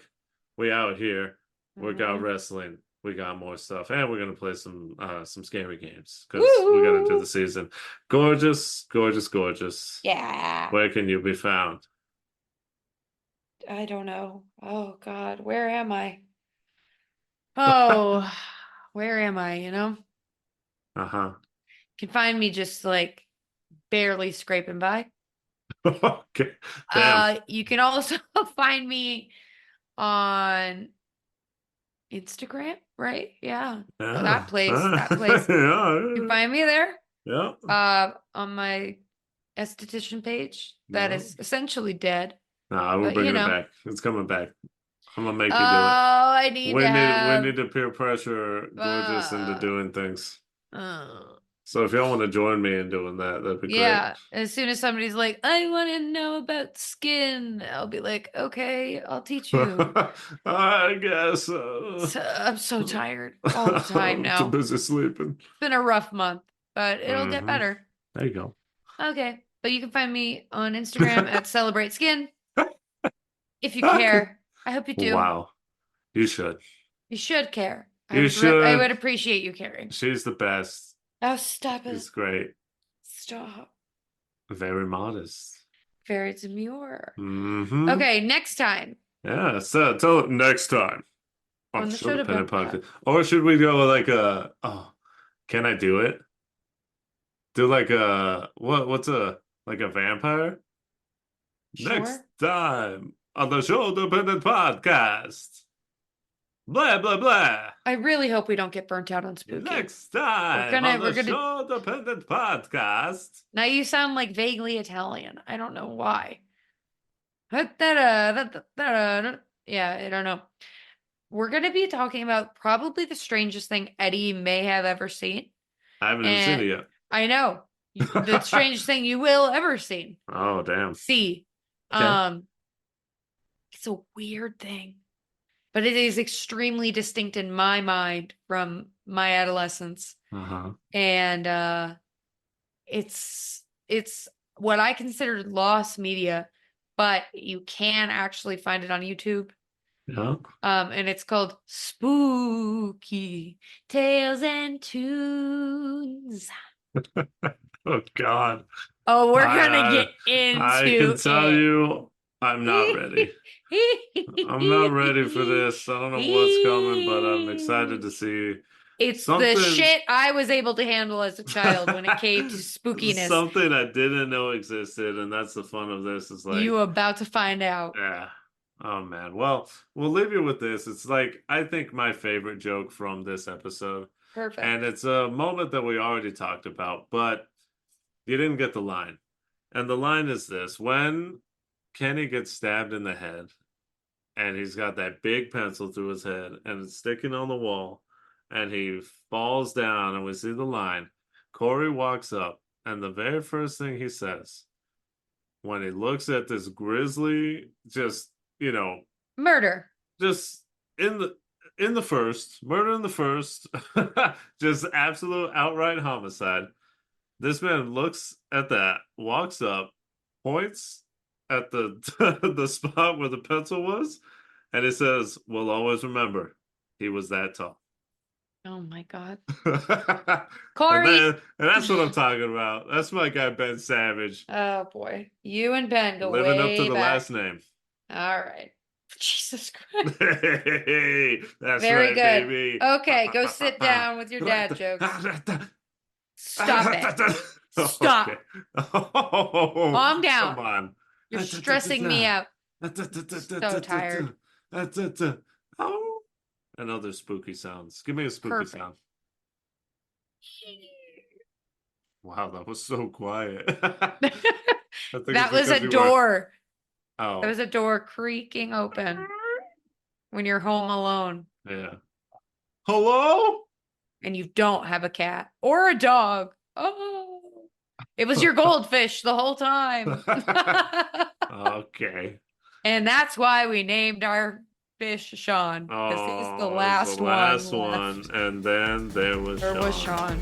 we out here. We got Mhm. wrestling. We got more stuff, and we're gonna play some scary games because we got into Woo! the season. Gorgeous, gorgeous, gorgeous. Yeah. Where can you be found? I don't know. Oh God, where am I? Oh, where am I? Uh-huh. You can find me just like barely scraping by. Okay. Damn. You can also find me on Instagram, right? Yeah. Yeah. That place. Yeah. You can find me there. Yeah. On my esthetician page that Yeah. is essentially dead. Nah, we're But, bringing it back. It's coming back. I'm gonna make you do it. I need We to need have. we need to peer pressure Gorgeous into uh, doing things. uh, So if y'all want to join me in doing that, that'd be yeah. As soon as somebody's like, I want to know about skin, I'll be like, okay, I'll teach great. you. I guess. I'm so tired all the time I'm now. too busy sleeping. It's been a rough month, but it'll get better. There you go. Okay. But you can find me on Instagram at Celebrate Skin. If you care. I hope you do. Wow. You should. You should care. You I should. would appreciate you caring. She's the best. Oh, stop it. It's great. Stop. Very modest. Very demure. Mm-hmm. Okay, next time. Yeah, so tell it next time On on the Sho-Dependent Sho-Dependent podcast. Or should we go like can I do it? Do like what's a vampire? Sure. Next time on the Sho-Dependent podcast. Blah blah blah. I really hope we don't get burnt out on spooky. Next time on we're the gonna. Show-Dependent podcast. Now you sound like vaguely Italian. I don't know why. Yeah, I don't know. We're gonna be talking about probably the strangest thing Eddie may have ever seen. I haven't even seen it yet. I know. The strangest thing you will ever seen. Oh damn. See. Okay. It's a weird thing. But it is extremely distinct in my mind from my adolescence. Uh-huh. And it's what I consider lost media, but you can actually find it on YouTube. Yeah. And it's called Spooky Tales and Tunes. Oh God. Oh, we're gonna get into I can tell it. you I'm not ready. I'm not ready for this. I don't know what's coming, but I'm excited to see. It's something... the shit I was able to handle as a child when it came to spookiness. Something I didn't know existed, and that's the fun of this. Is like you about to find out. Yeah. Oh man. Well, we'll leave you with this. It's like I think my favorite joke from this episode. Perfect. And it's a moment that we already talked about, but you didn't get the line. And the line is this: when Kenny gets stabbed in the head, and he's got that big pencil through his head, and it's sticking on the wall, and he falls down, and we see the line. Corey walks up, and the very first thing he says, when he looks at this grisly, just, murder. Just in the first, murder in the first, just absolute outright homicide. This man looks at that, walks up, points at the the spot where the pencil was, and it says, "We'll always remember, he was that tall." Oh my God. Corey! And that's what I'm talking about. That's my guy, Ben Savage. Oh boy. You and Ben go living way up to the back. last name. All right. Jesus Christ. Hey, that's very right, good. Baby. Okay, go sit down with your dad jokes. Stop it. Stop. Okay. Oh, calm down. Come on. You're stressing me out. So tired. Oh. And other spooky sounds. Give me a spooky sound. Wow, that was so quiet. That was a door. Oh. That was a door creaking open when you're home alone. Yeah. Hello? And you don't have a cat or a dog. Oh. It was your goldfish the whole time. Okay. And that's why we named our fish Shawn. Because he's the last one. And then there was Shawn. Shawn.